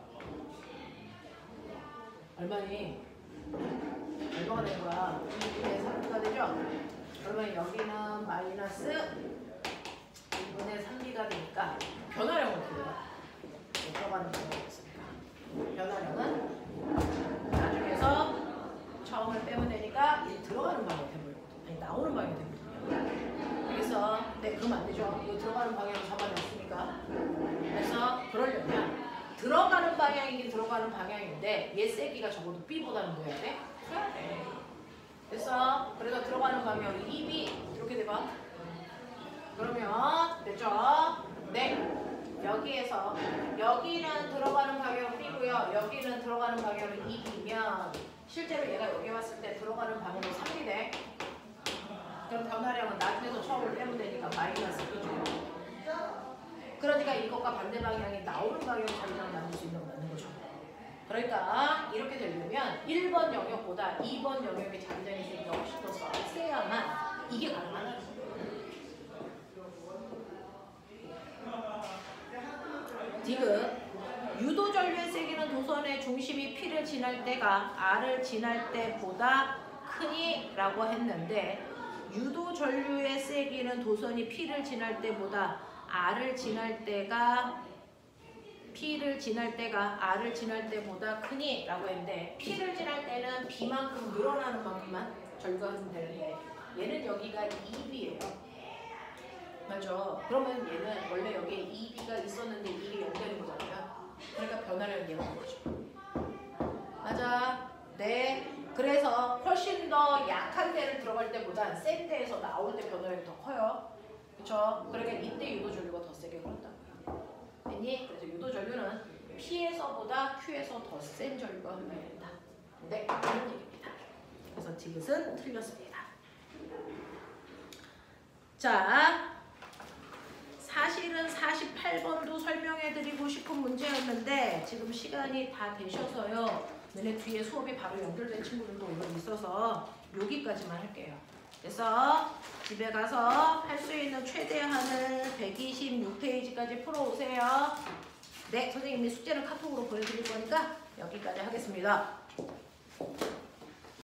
얼마니? 얼마가 된 거야? 2분의 3B가 되죠? 그러면 여기는 마이너스 2분의 3B가 되니까 변화량은 어떻게 돼요? 들어가는 방향이 있으니까 변화량은 나중에서 처음을 빼면 되니까 이 들어가는 방향이 돼버리거든요. 아니 나오는 방향이 되거든요. 그래서 네 그러면 안 되죠. 이거 들어가는 방향을 잡아냈으니까 그래서 그러려면 들어가는 방향이긴 들어가는 방향인데 얘 세기가 적어도 B보다는 뭐여야 돼? 커야 돼. 그래서 들어가는 방향이 2B 이렇게 돼봐. 그러면 됐죠? 네. 여기에서 여기는 들어가는 방향은 B고요. 여기는 들어가는 방향은 2B면 실제로 얘가 여기 왔을 때 들어가는 방향은 3이 돼. 그럼 변화량은 나중에서 처음을 빼면 되니까 마이너스 B죠. 그러니까 이것과 반대 방향이 나오는 방향으로 자기장을 만들 수 있는 거 맞는 거죠. 그러니까 이렇게 되려면 1번 영역보다 2번 영역의 자기장의 세기가 훨씬 더 세야만 이게 가능하다는 거예요. 디귿 유도 전류의 세기는 도선의 중심이 P를 지날 때가 R을 지날 때보다 크니 라고 했는데 유도 전류의 세기는 도선이 P를 지날 때보다 R을 지날 때가 P를 지날 때가 R을 지날 때보다 크니 라고 했는데 P를 지날 때는 B만큼 늘어나는 만큼만 전류가 흐르면 되는데 얘는 여기가 2B예요. 맞죠? 그러면 얘는 원래 여기에 2B가 있었는데 이게 0 되는 거잖아요. 그러니까 변화량은 얘가 되는 거죠. 맞아. 네. 그래서 훨씬 더 약한 데를 들어갈 때보다 센 데에서 나올 때 변화량이 더 커요. 그렇죠? 그러니까 이때 유도 전류가 더 세게 흐른다고요. 됐니? 그래서 유도 전류는 P에서보다 Q에서 더 센 전류가 흘러야 된다. 네, 그런 얘기입니다. 그래서 디귿은 틀렸습니다. 자, 사실은 48번도 설명해드리고 싶은 문제였는데 지금 시간이 다 되셔서요. 너네 뒤에 수업이 바로 연결된 친구들도 오늘 있어서 여기까지만 할게요. 그래서 집에 가서 할 수 있는 최대한을 126페이지까지 풀어오세요. 네, 선생님이 숙제는 카톡으로 보내드릴 거니까 여기까지 하겠습니다.